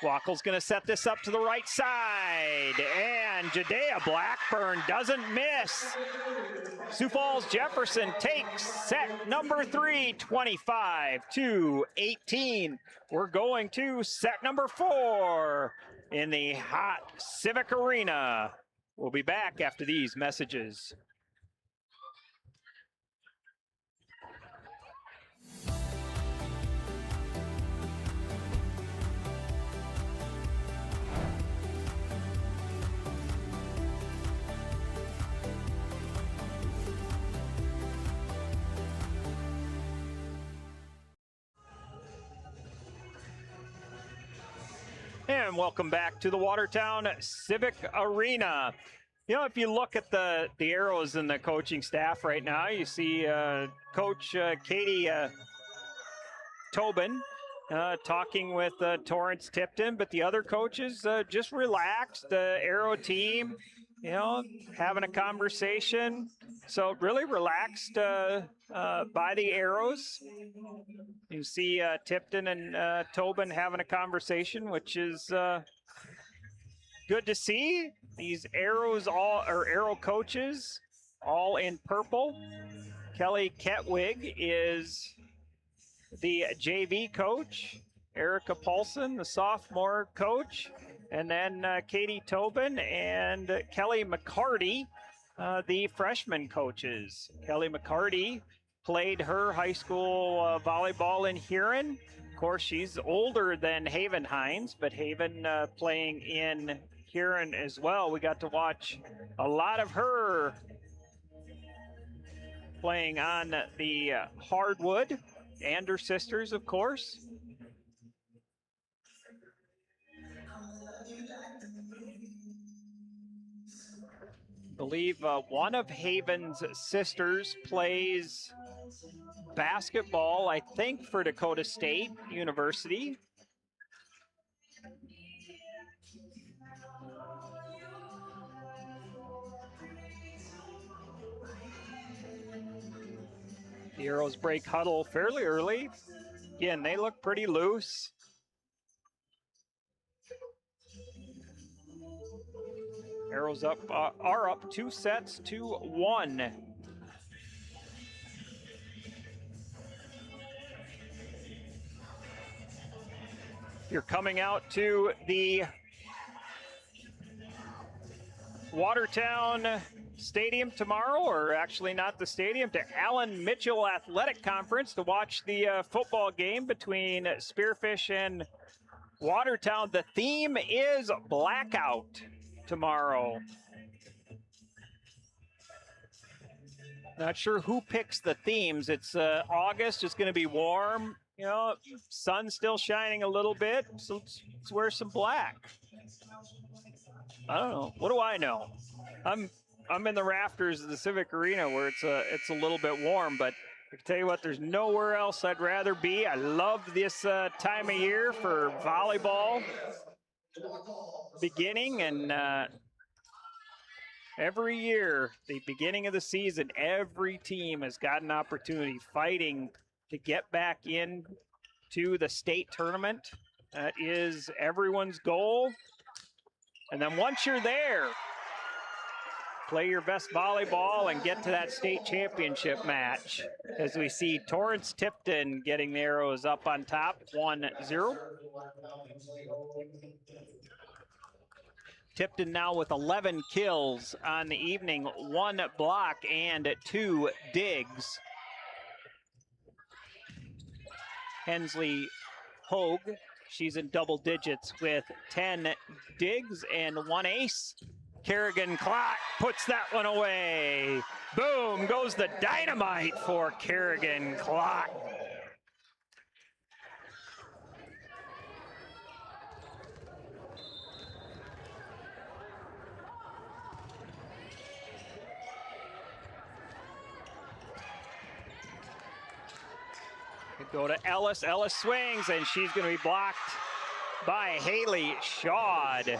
Wackel's going to set this up to the right side, and Jadea Blackburn doesn't miss. Sioux Falls Jefferson takes set number 3, 25-18. We're going to set number 4 in the hot Civic Arena. We'll be back after these messages. And welcome back to the Watertown Civic Arena. You know, if you look at the Arrows and the coaching staff right now, you see Coach Katie Tobin talking with Torrance Tipton, but the other coaches just relaxed. The Arrow team, you know, having a conversation. So really relaxed by the Arrows. You see Tipton and Tobin having a conversation, which is good to see. These Arrows Arrow coaches all in purple. Kelly Ketwig is the JV coach. Erica Paulson, the sophomore coach. And then Katie Tobin and Kelly McCarty, the freshman coaches. Kelly McCarty played her high school volleyball in Huron. Of course, she's older than Haven Hines, but Haven playing in Huron as well. We got to watch a lot of her playing on the hardwood, and her sisters, of course. I believe one of Haven's sisters plays basketball, I think, for Dakota State University. The Arrows break huddle fairly early. Again, they look pretty loose. Arrows are up 2 sets to 1. You're coming out to the Watertown Stadium tomorrow, or actually not the stadium, to Allen Mitchell Athletic Conference to watch the football game between Spearfish and Watertown. The theme is blackout tomorrow. Not sure who picks the themes. It's August, it's going to be warm. You know, sun's still shining a little bit, so let's wear some black. I don't know. What do I know? I'm in the rafters of the Civic Arena where it's a little bit warm, but I can tell you what, there's nowhere else I'd rather be. I love this time of year for volleyball beginning, and every year, the beginning of the season, every team has got an opportunity fighting to get back in to the state tournament. That is everyone's goal. And then once you're there, play your best volleyball and get to that state championship match. As we see Torrance Tipton getting the Arrows up on top, 1-0. Tipton now with 11 kills on the evening, 1 block and 2 digs. Hensley Hogue, she's in double digits with 10 digs and 1 ace. Kerrigan Clark puts that one away. Boom, goes the dynamite for Kerrigan Clark. Go to Ellis. Ellis swings, and she's going to be blocked by Haley Shawd.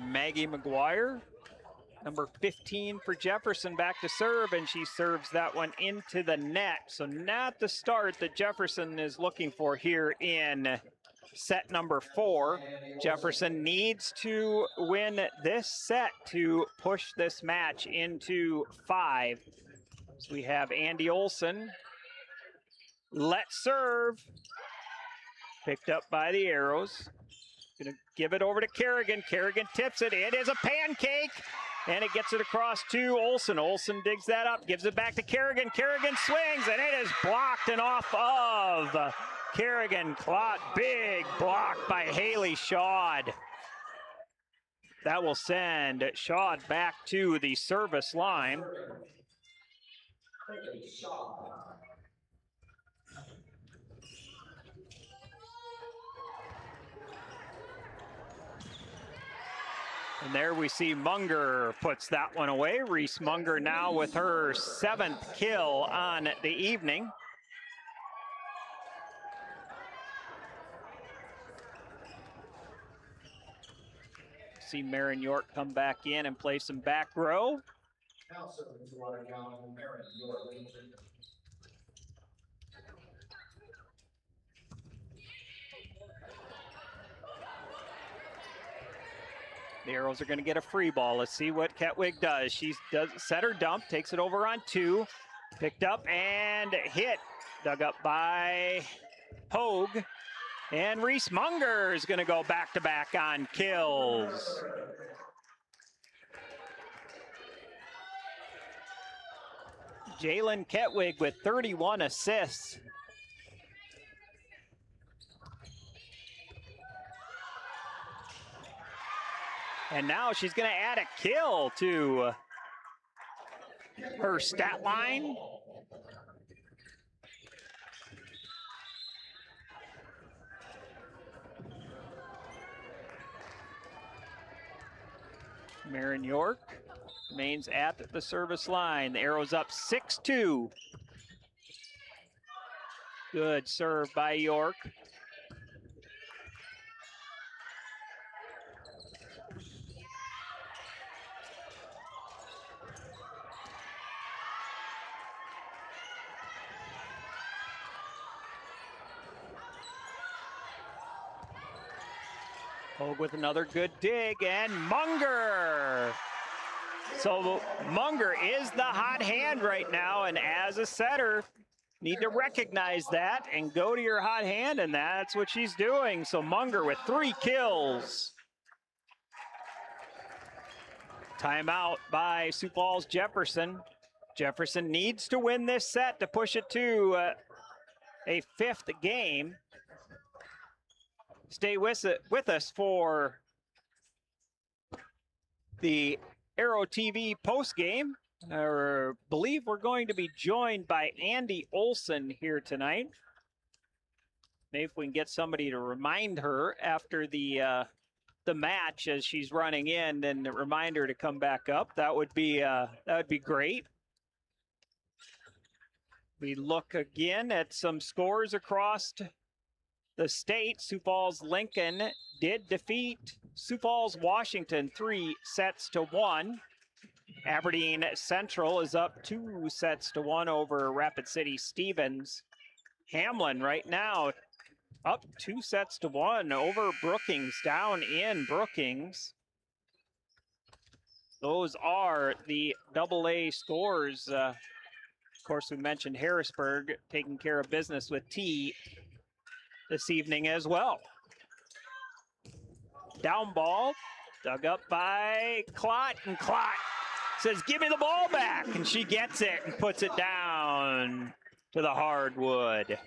Maggie McGuire, number 15 for Jefferson, back to serve, and she serves that one into the net. So not the start that Jefferson is looking for here in set number 4. Jefferson needs to win this set to push this match into 5. So we have Andy Olson. Let's serve. Picked up by the Arrows. Gonna give it over to Kerrigan. Kerrigan tips it. It is a pancake. And it gets it across to Olson. Olson digs that up, gives it back to Kerrigan. Kerrigan swings, and it is blocked and off of Kerrigan, Clot, big block by Haley Shawd. That will send Shawd back to the service line. And there we see Munger puts that one away. Reese Munger now with her 7th kill on the evening. See Marin York come back in and play some back row. Now serving to Watertown, Marin York. The Arrows are going to get a free ball. Let's see what Ketwig does. She does set her dump, takes it over on 2, picked up and hit. Dug up by Hogue. And Reese Munger is going to go back-to-back on kills. Jalen Ketwig with 31 assists. And now she's going to add a kill to her stat line. Marin York remains at the service line. The Arrows up 6-2. Good serve by York. Hogue with another good dig, and Munger. So Munger is the hot hand right now, and as a setter, need to recognize that and go to your hot hand, and that's what she's doing. So Munger with 3 kills. Timeout by Sioux Falls Jefferson. Jefferson needs to win this set to push it to a 5th game. Stay with us for the Arrow TV postgame. I believe we're going to be joined by Andy Olson here tonight. Maybe if we can get somebody to remind her after the match as she's running in, and remind her to come back up. That would be great. We look again at some scores across the state. Sioux Falls Lincoln did defeat Sioux Falls Washington 3-1. Aberdeen Central is up 2-1 over Rapid City Stevens. Hamlin right now up 2-1 over Brookings, down in Brookings. Those are the AA scores. Of course, we mentioned Harrisburg taking care of business with T this evening as well. Down ball, dug up by Clot, and Clot says, "Give me the ball back," and she gets it and puts it down to the hardwood.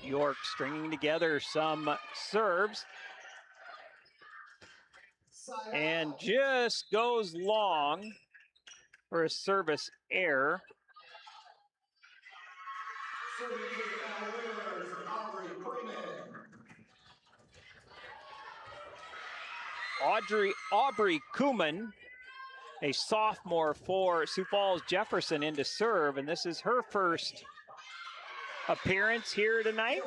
York stringing together some serves and just goes long for a service error. Aubrey Kuhlman, a sophomore for Sioux Falls Jefferson, into serve, and this is her first appearance here tonight.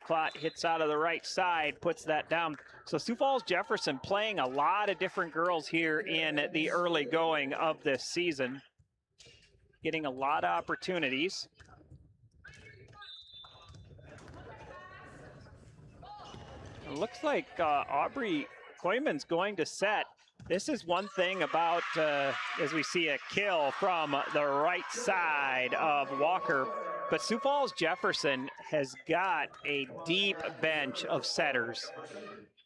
Clot hits out of the right side, puts that down. So Sioux Falls Jefferson playing a lot of different girls here in the early going of this season, getting a lot of opportunities. It looks like Aubrey Koyman's going to set. This is one thing about, as we see a kill from the right side of Walker But Sioux Falls Jefferson has got a deep bench of setters.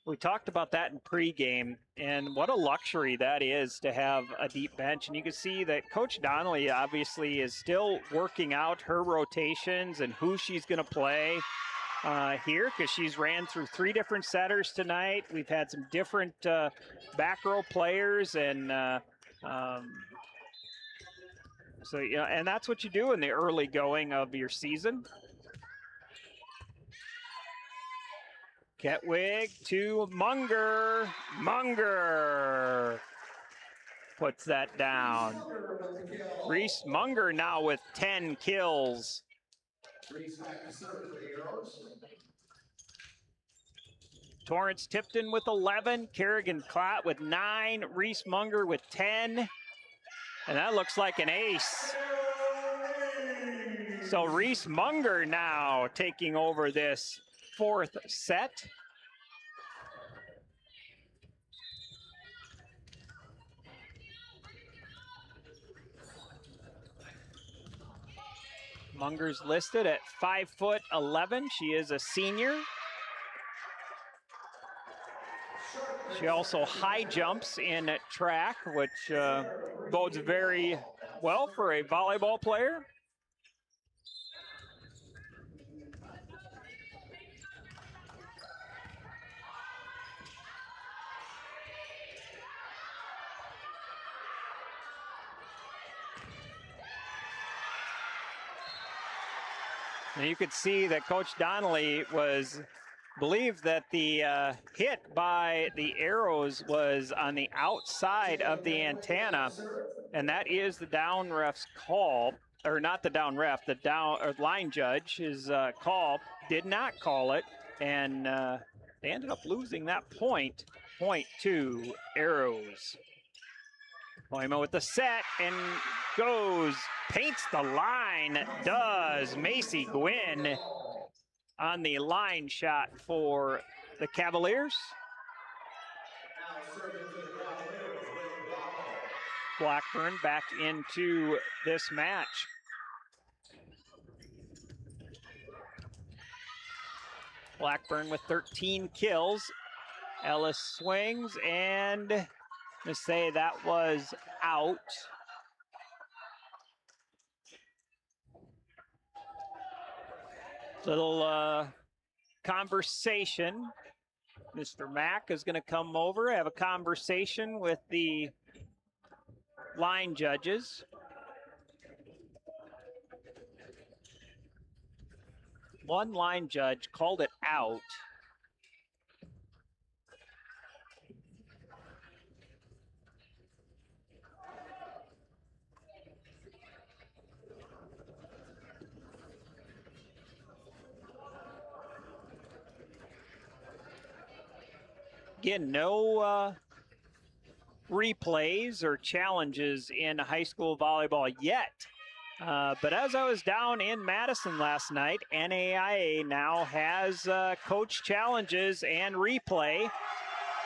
We talked about that in pregame, and what a luxury that is to have a deep bench. And you can see that Coach Donnelly obviously is still working out her rotations and who she's going to play here, because she's ran through 3 different setters tonight. We've had some different back row players, and so, yeah, and that's what you do in the early going of your season. Ketwig to Munger. Munger puts that down. Reese Munger now with 10 kills. Torrance Tipton with 11. Kerrigan Klatt with 9. Reese Munger with 10. And that looks like an ace. So Reese Munger now taking over this 4th set. Munger's listed at 5'11". She is a senior. She also high jumps in track, which bodes very well for a volleyball player. And you could see that Coach Donnelly believed that the hit by the arrows was on the outside of the antenna, and that is the down ref's call, or not the down ref, the down or line judge, his call did not call it, and they ended up losing that point to arrows. Hoima with the set and goes, paints the line, does Macy Gwynn on the line shot for the Cavaliers. Blackburn back into this match. Blackburn with 13 kills. Ellis swings, and to say that was out. Little conversation. Mr. Mack is going to come over, have a conversation with the line judges. One line judge called it out. Again, no replays or challenges in high school volleyball yet. But as I was down in Madison last night, NAIA now has coach challenges and replay.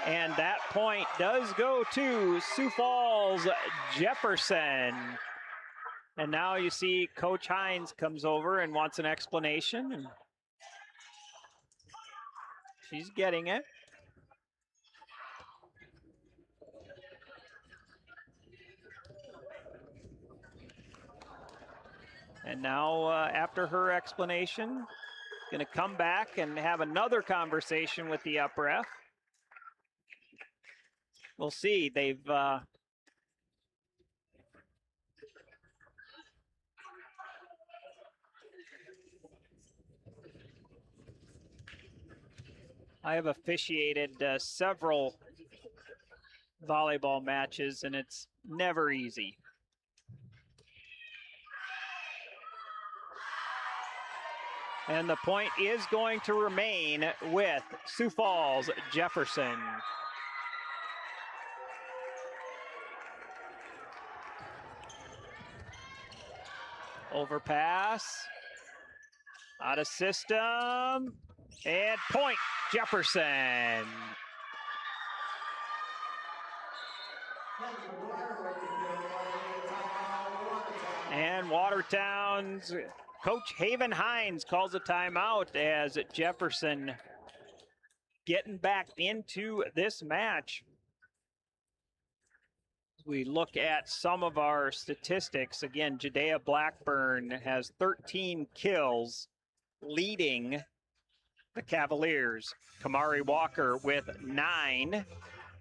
And that point does go to Sioux Falls Jefferson. And now you see Coach Hines comes over and wants an explanation. And she's getting it. And now, after her explanation, going to come back and have another conversation with the up ref. We'll see. They've I have officiated several volleyball matches, and it's never easy. And the point is going to remain with Sioux Falls Jefferson. Overpass. Out of system. And point Jefferson. And Watertown's Coach Haven Hines calls a timeout as Jefferson getting back into this match. We look at some of our statistics. Again, Jadea Blackburn has 13 kills, leading the Cavaliers. Kamari Walker with 9.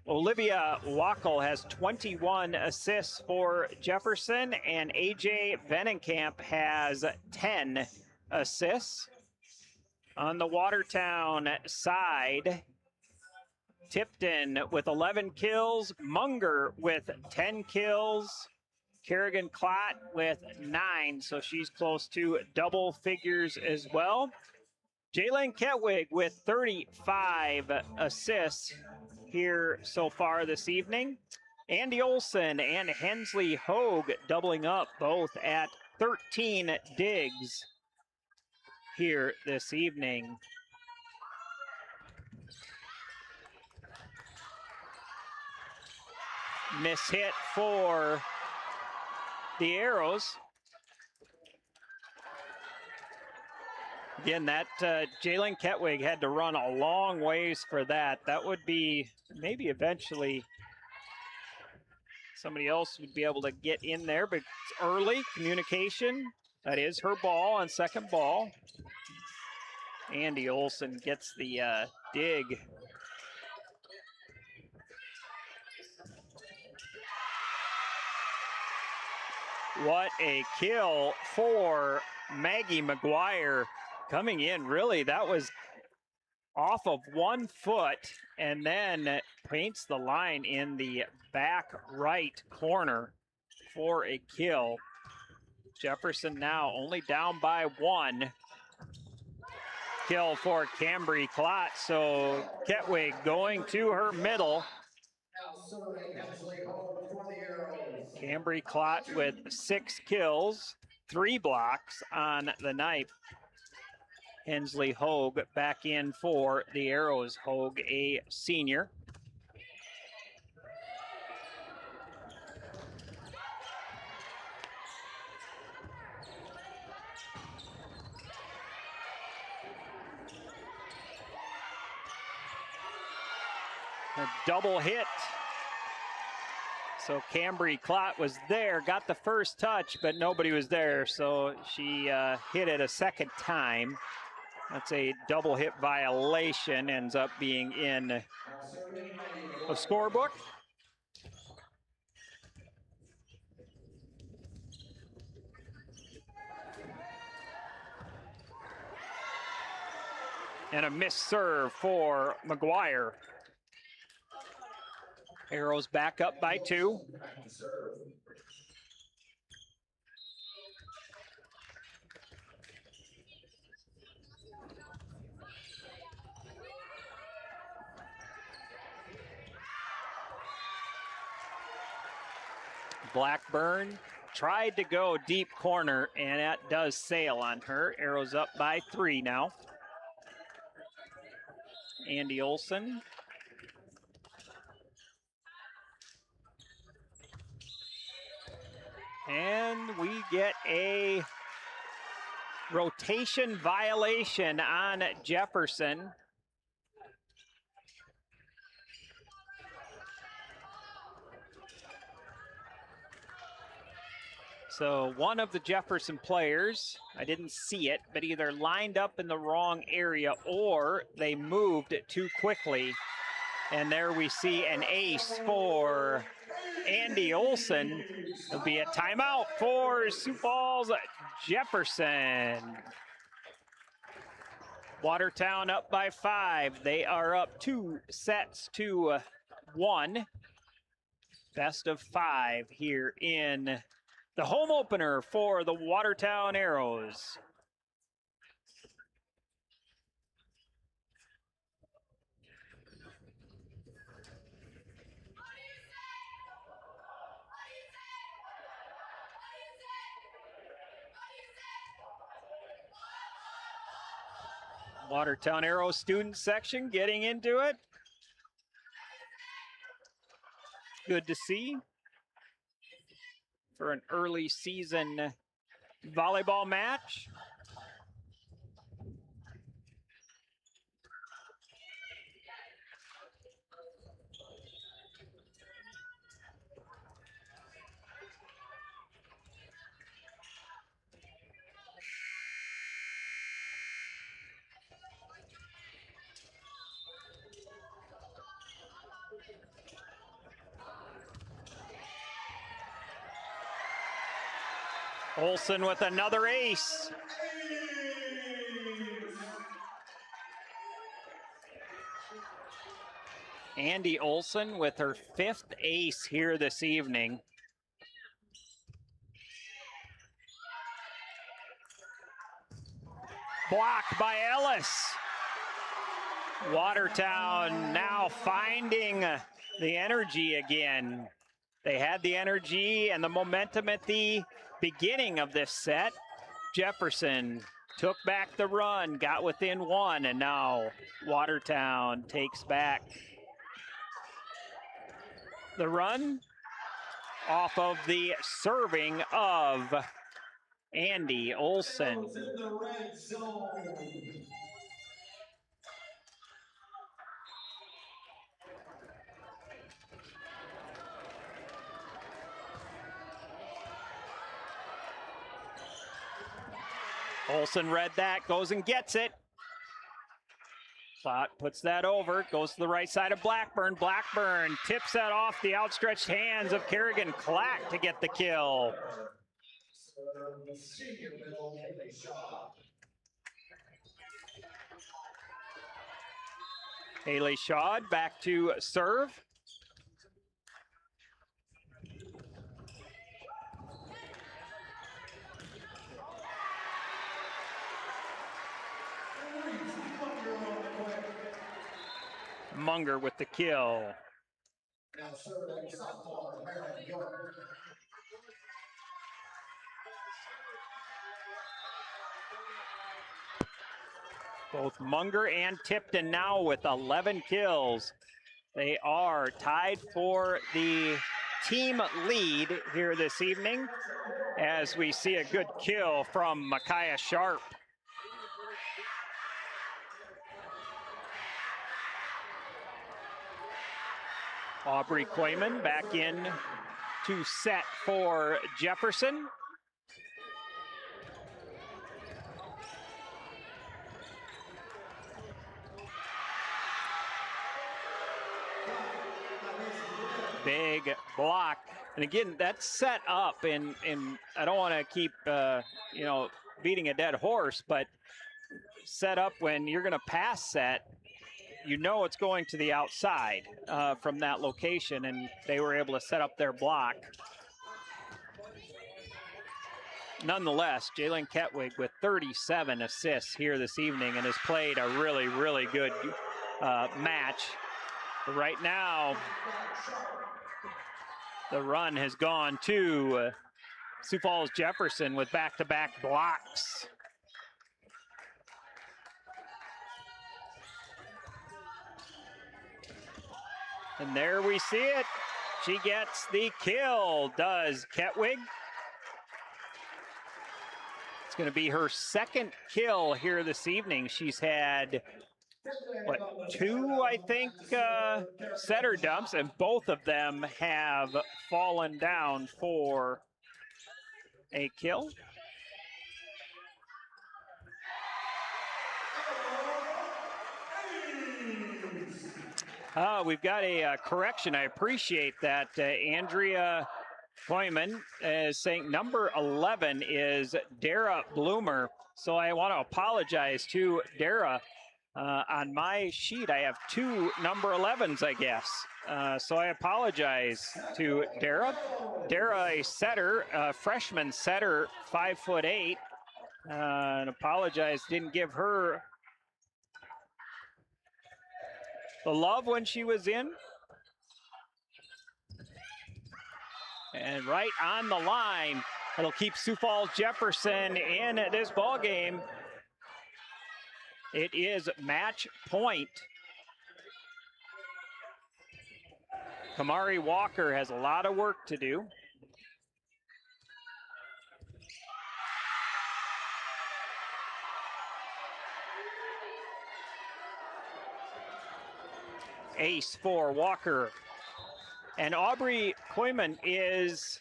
Olivia Wackel has 21 assists for Jefferson, and AJ Venenkamp has 10 assists. On the Watertown side, Tipton with 11 kills, Munger with 10 kills, Kerrigan Klott with 9, so she's close to double figures as well. Jalen Ketwig with 35 assists here so far this evening. Andy Olson and Hensley Hogue doubling up, both at 13 digs here this evening. Miss hit for the Arrows. Again, that Jalen Ketwig had to run a long ways for that. That would be maybe eventually somebody else would be able to get in there, but it's early communication. That is her ball on second ball. Andy Olson gets the dig. What a kill for Maggie McGuire coming in. Really, that was off of 1 foot and then paints the line in the back right corner for a kill. Jefferson now only down by 1. Kill for Cambry Klott. So Ketwig going to her middle. Cambry Klott with 6 kills, 3 blocks on the night. Hensley Hogue back in for the Arrows. Hogue, a senior. A double hit. So Cambry Klott was there, got the first touch, but nobody was there, so she hit it a second time. That's a double hit violation, ends up being in a scorebook. And a missed serve for McGuire. Arrows back up by 2. Blackburn tried to go deep corner, and that does sail on her. Arrows up by 3 now. Andy Olson. And we get a rotation violation on Jefferson. So one of the Jefferson players, I didn't see it, but either lined up in the wrong area or they moved too quickly. And there we see an ace for Andy Olson. It'll be a timeout for Sioux Falls Jefferson. Watertown up by 5. They are up 2 sets to 1. Best of 5 here in the home opener for the Watertown Arrows. Watertown Arrows student section getting into it. Good to see for an early season volleyball match. Olsen with another ace. Andy Olsen with her 5th ace here this evening. Blocked by Ellis. Watertown now finding the energy again. They had the energy and the momentum at the beginning of this set. Jefferson took back the run, got within 1, and now Watertown takes back the run off of the serving of Andy Olsen. Olsen read that, goes and gets it. Clot puts that over, goes to the right side of Blackburn. Blackburn tips that off the outstretched hands of Kerrigan Clack to get the kill. Haley Shawd back to serve. Munger with the kill. Both Munger and Tipton now with 11 kills. They are tied for the team lead here this evening as we see a good kill from Micaiah Sharp. Aubrey Quayman back in to set for Jefferson. Big block. And again, that's set up, and I don't want to keep, beating a dead horse, but set up when you're going to pass set, you know it's going to the outside from that location, and they were able to set up their block. Nonetheless, Jalen Ketwig with 37 assists here this evening and has played a really, really good match. But right now, the run has gone to Sioux Falls Jefferson with back-to-back blocks. And there we see it. She gets the kill, does Ketwig. It's going to be her 2nd kill here this evening. She's had, 2, I think, setter dumps, and both of them have fallen down for a kill. We've got a correction. I appreciate that. Andrea Koyman is saying number 11 is Dara Bloomer. So I want to apologize to Dara. On my sheet, I have 2 number 11s, I guess. So I apologize to Dara. Dara, a setter, freshman setter, 5'8", and apologize, didn't give her the love when she was in. And right on the line, it'll keep Sioux Falls Jefferson in this ball game. It is match point. Kamari Walker has a lot of work to do. Ace for Walker. And Aubrey Koyman is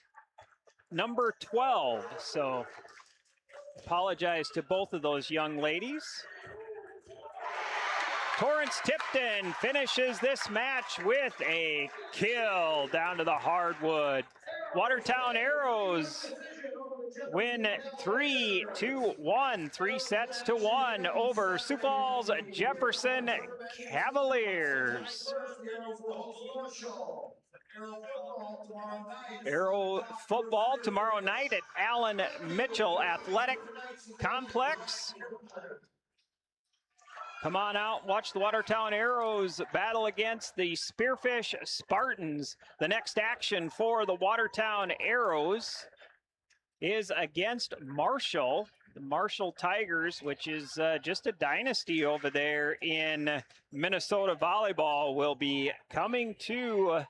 number 12. So apologize to both of those young ladies. Torrance Tipton finishes this match with a kill down to the hardwood. Watertown Arrows win 3-1, 3 sets to 1 over Sioux Falls Jefferson Cavaliers. Arrow football tomorrow night at Allen Mitchell Athletic Complex. Come on out, watch the Watertown Arrows battle against the Spearfish Spartans. The next action for the Watertown Arrows is against Marshall. The Marshall Tigers, which is just a dynasty over there in Minnesota volleyball, will be coming to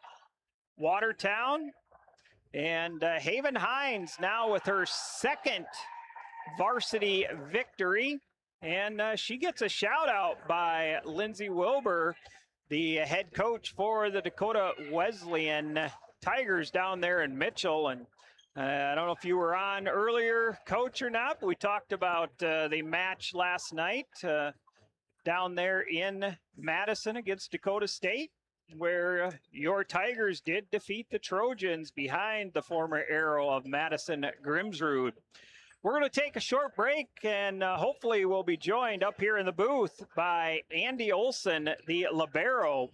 Watertown. And Haven Hines now with her second varsity victory. And she gets a shout out by Lindsay Wilbur, the head coach for the Dakota Wesleyan Tigers down there in Mitchell. And I don't know if you were on earlier, Coach, or not, but we talked about the match last night down there in Madison against Dakota State, where your Tigers did defeat the Trojans behind the former Arrow of Madison Grimsrud. We're going to take a short break, and hopefully we'll be joined up here in the booth by Andy Olson, the libero,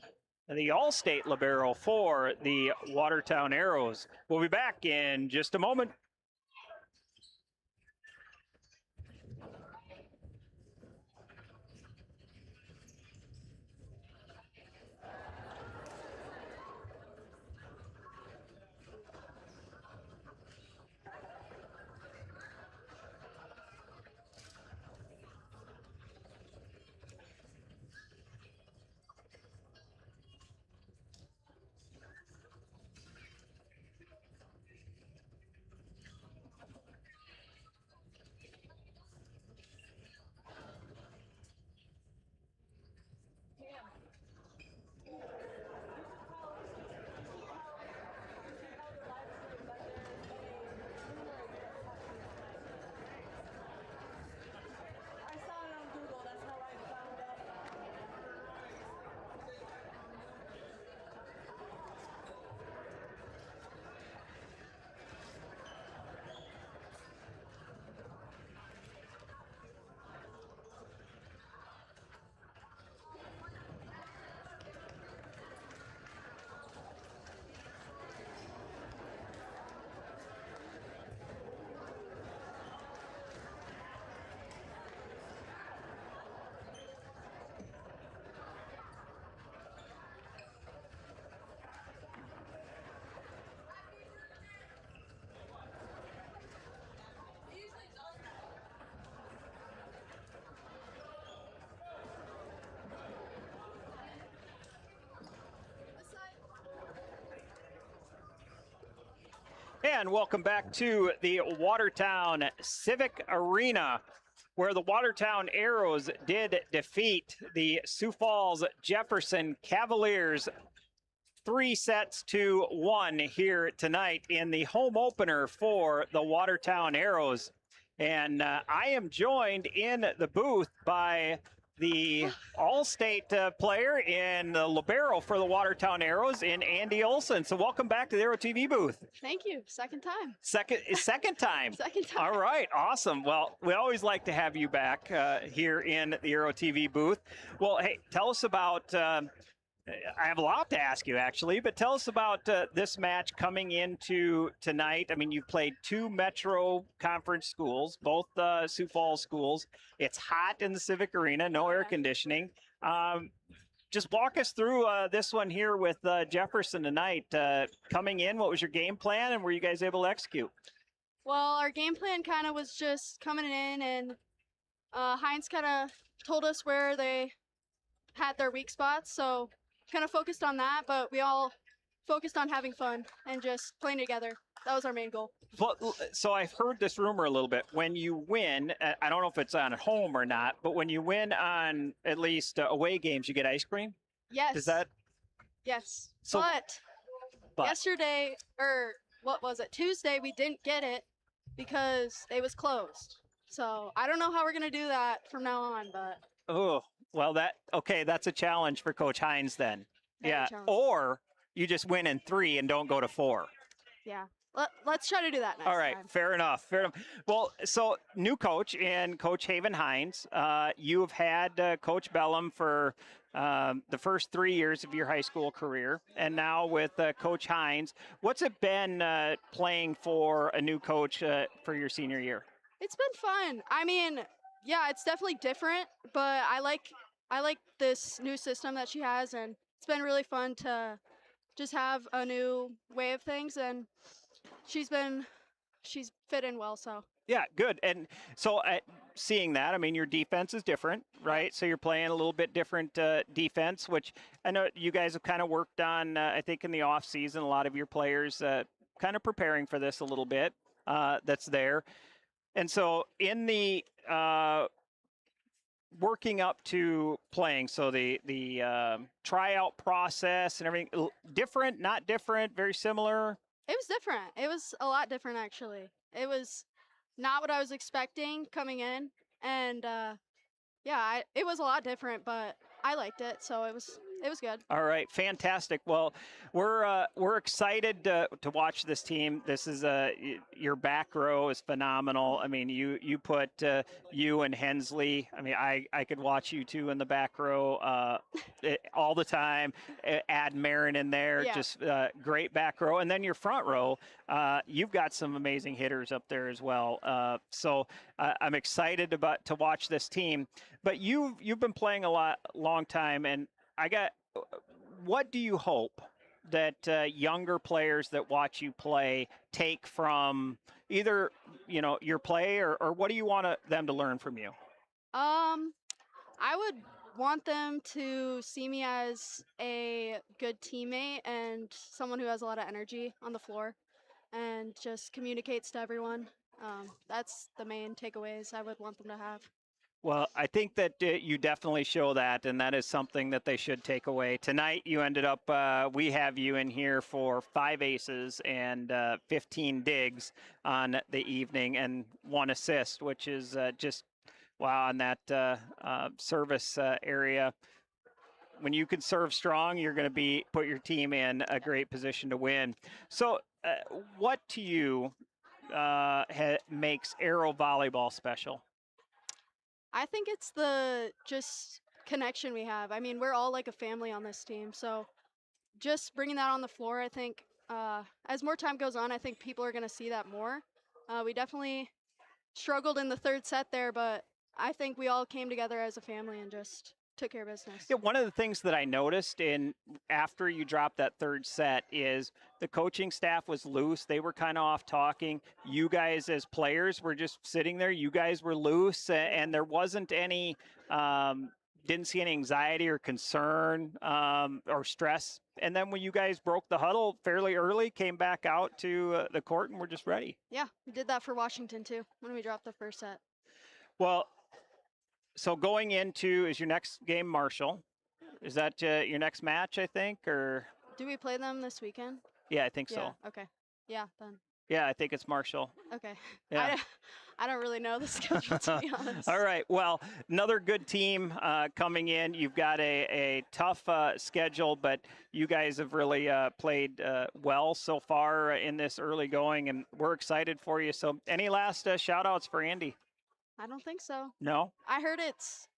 the All-State libero for the Watertown Arrows. We'll be back in just a moment. And welcome back to the Watertown Civic Arena, where the Watertown Arrows did defeat the Sioux Falls Jefferson Cavaliers 3 sets to 1 here tonight in the home opener for the Watertown Arrows. And I am joined in the booth by the All-State player in the libero for the Watertown Arrows in Andy Olson. So welcome back to the Aero TV booth. Thank you. Second time. Second time. Second time. All right, awesome. Well, we always like to have you back here in the Aero TV booth. Well, hey, tell us about, I have a lot to ask you actually, but tell us about this match coming into tonight. I mean, you've played 2 Metro Conference schools, both Sioux Falls schools. It's hot in the Civic Arena, no air conditioning. Just walk us through this one here with Jefferson tonight. Coming in, what was your game plan, and were you guys able to execute? Well, our game plan kind of was just coming in, and Heinz kind of told us where they had their weak spots, so kind of focused on that, but we all focused on having fun and just playing together. That was our main goal. So I've heard this rumor a little bit. When you win, I don't know if it's on home or not, but when you win on at least away games, you get ice cream? Yes. Is that? Yes. So, but yesterday, or what was it, Tuesday, we didn't get it because it was closed. So I don't know how we're going to do that from now on, but. Oh, well, that's a challenge for Coach Hines then. Very yeah. challenge. Or you just win in 3 and don't go to 4. Yeah. Let's try to do that next All right, time. fair enough. Fair enough. Well, so new coach and Coach Haven Hines. You have had Coach Bellum for the first 3 years of your high school career, and now with Coach Hines. What's it been playing for a new coach for your senior year? It's been fun. I mean, yeah, it's definitely different, but I like this new system that she has, and it's been really fun to just have a new way of things, and she's fit in well. So Yeah, good. And so seeing that, I mean, your defense is different, right? So you're playing a little bit different defense, which I know you guys have kind of worked on, I think, in the off season. A lot of your players kind of preparing for this a little bit. That's there. And so in the working up to playing, so the tryout process and everything, different, not different, very similar. it was different. It was a lot different, actually. It was not what I was expecting coming in, and yeah, it was a lot different, but I liked it, so it was good. All right, fantastic. Well, we're excited to watch this team. This is your back row is phenomenal. I mean, you put you and Hensley. I mean, I could watch you two in the back row all the time. Add Marin in there, Yeah. just great back row. And then your front row, you've got some amazing hitters up there as well. So I'm excited to watch this team. But you've been playing a long time, and what do you hope that younger players that watch you play take from either, your play or what do you want them to learn from you? I would want them to see me as a good teammate and someone who has a lot of energy on the floor and just communicates to everyone. That's the main takeaways I would want them to have. Well, I think that you definitely show that, and that is something that they should take away. Tonight, you ended up, we have you in here for 5 aces and 15 digs on the evening and 1 assist, which is just, wow, on that service area. When you can serve strong, you're going to put your team in a great position to win. So what to you makes Aero volleyball special? I think it's the just connection we have. I mean, we're all like a family on this team. So just bringing that on the floor, I think as more time goes on, I think people are going to see that more. We definitely struggled in the 3rd set there, but I think we all came together as a family and just took care of business. Yeah, one of the things that I noticed after you dropped that 3rd set is the coaching staff was loose. They were kind of off talking. You guys as players were just sitting there. You guys were loose, and there wasn't any, didn't see any anxiety or concern or stress. And then when you guys broke the huddle fairly early, came back out to the court and were just ready. Yeah, we did that for Washington too when we dropped the 1st set. Well, so going into, is your next game Marshall? Is that your next match, I think, or? Do we play them this weekend? Yeah, I think so. Yeah, okay. Yeah, then. Yeah, I think it's Marshall. Okay. Yeah. I don't really know the schedule, to be honest. All right. Well, another good team coming in. You've got a tough schedule, but you guys have really played well so far in this early going, and we're excited for you. So any last shout outs for Andy? I don't think so. No? I heard it's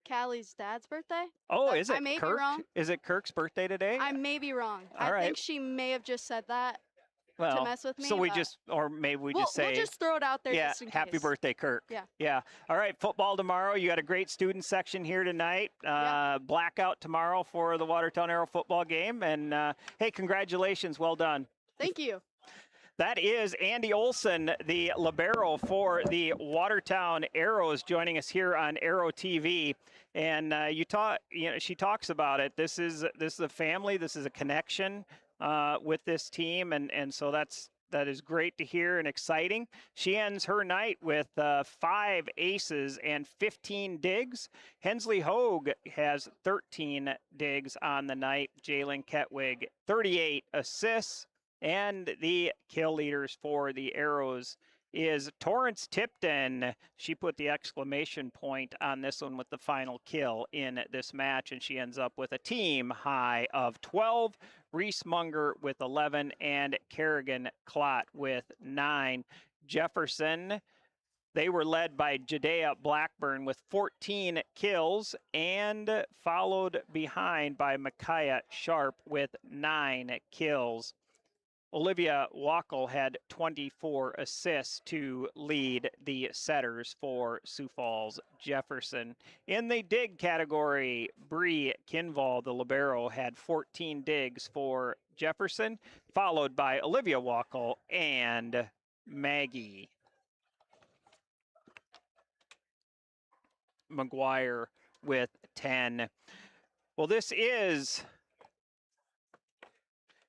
Callie's dad's birthday. Oh, is it I may be Kirk? wrong. Is it Kirk's birthday today? I may be wrong. All I right. think she may have just said that well, to mess with me. so we but just, or maybe we we'll, just say, we'll just throw it out there. yeah, just in happy case. birthday, Kirk. Yeah. Yeah. All right, football tomorrow. You got a great student section here tonight. Blackout tomorrow for the Watertown Aero football game. And hey, congratulations. Well done. Thank you. That is Andy Olson, the libero for the Watertown Aeros, joining us here on Aero TV. And she talks about it. This is a family. This is a connection with this team, and so that is great to hear and exciting. She ends her night with 5 aces and 15 digs. Hensley Hogue has 13 digs on the night. Jalen Ketwig, 38 assists. And the kill leaders for the Aeros is Torrance Tipton. She put the exclamation point on this one with the final kill in this match, and she ends up with a team high of 12. Reese Munger with 11 and Kerrigan Klott with 9. Jefferson, they were led by Jadea Blackburn with 14 kills and followed behind by Micaiah Sharp with 9 kills. Olivia Wackel had 24 assists to lead the setters for Sioux Falls Jefferson. In the dig category, Bree Kinval, the libero, had 14 digs for Jefferson, followed by Olivia Wackel and Maggie McGuire with 10. Well, this is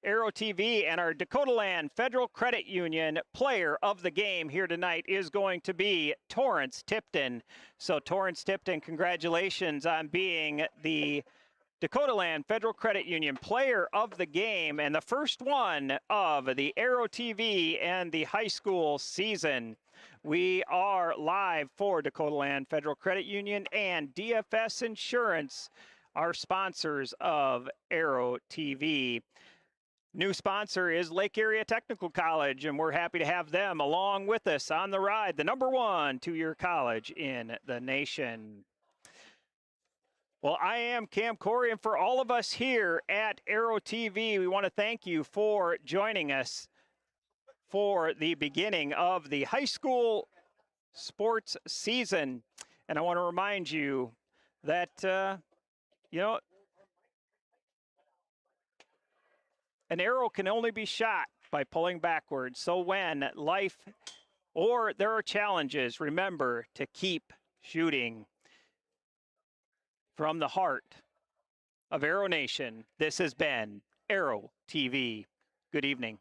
Aero TV, and our Dakota Land Federal Credit Union player of the game here tonight is going to be Torrance Tipton. So Torrance Tipton, congratulations on being the Dakota Land Federal Credit Union player of the game and the first one of the Aero TV and the high school season. We are live for Dakota Land Federal Credit Union and DFS Insurance, our sponsors of Aero TV. New sponsor is Lake Area Technical College, and we're happy to have them along with us on the ride, the #1 two-year college in the nation. Well, I am Cam Corey, and for all of us here at Aero TV, we want to thank you for joining us for the beginning of the high school sports season. And I want to remind you that, an arrow can only be shot by pulling backwards. So when life or there are challenges, remember to keep shooting. From the heart of Aero Nation, this has been Aero TV. Good evening.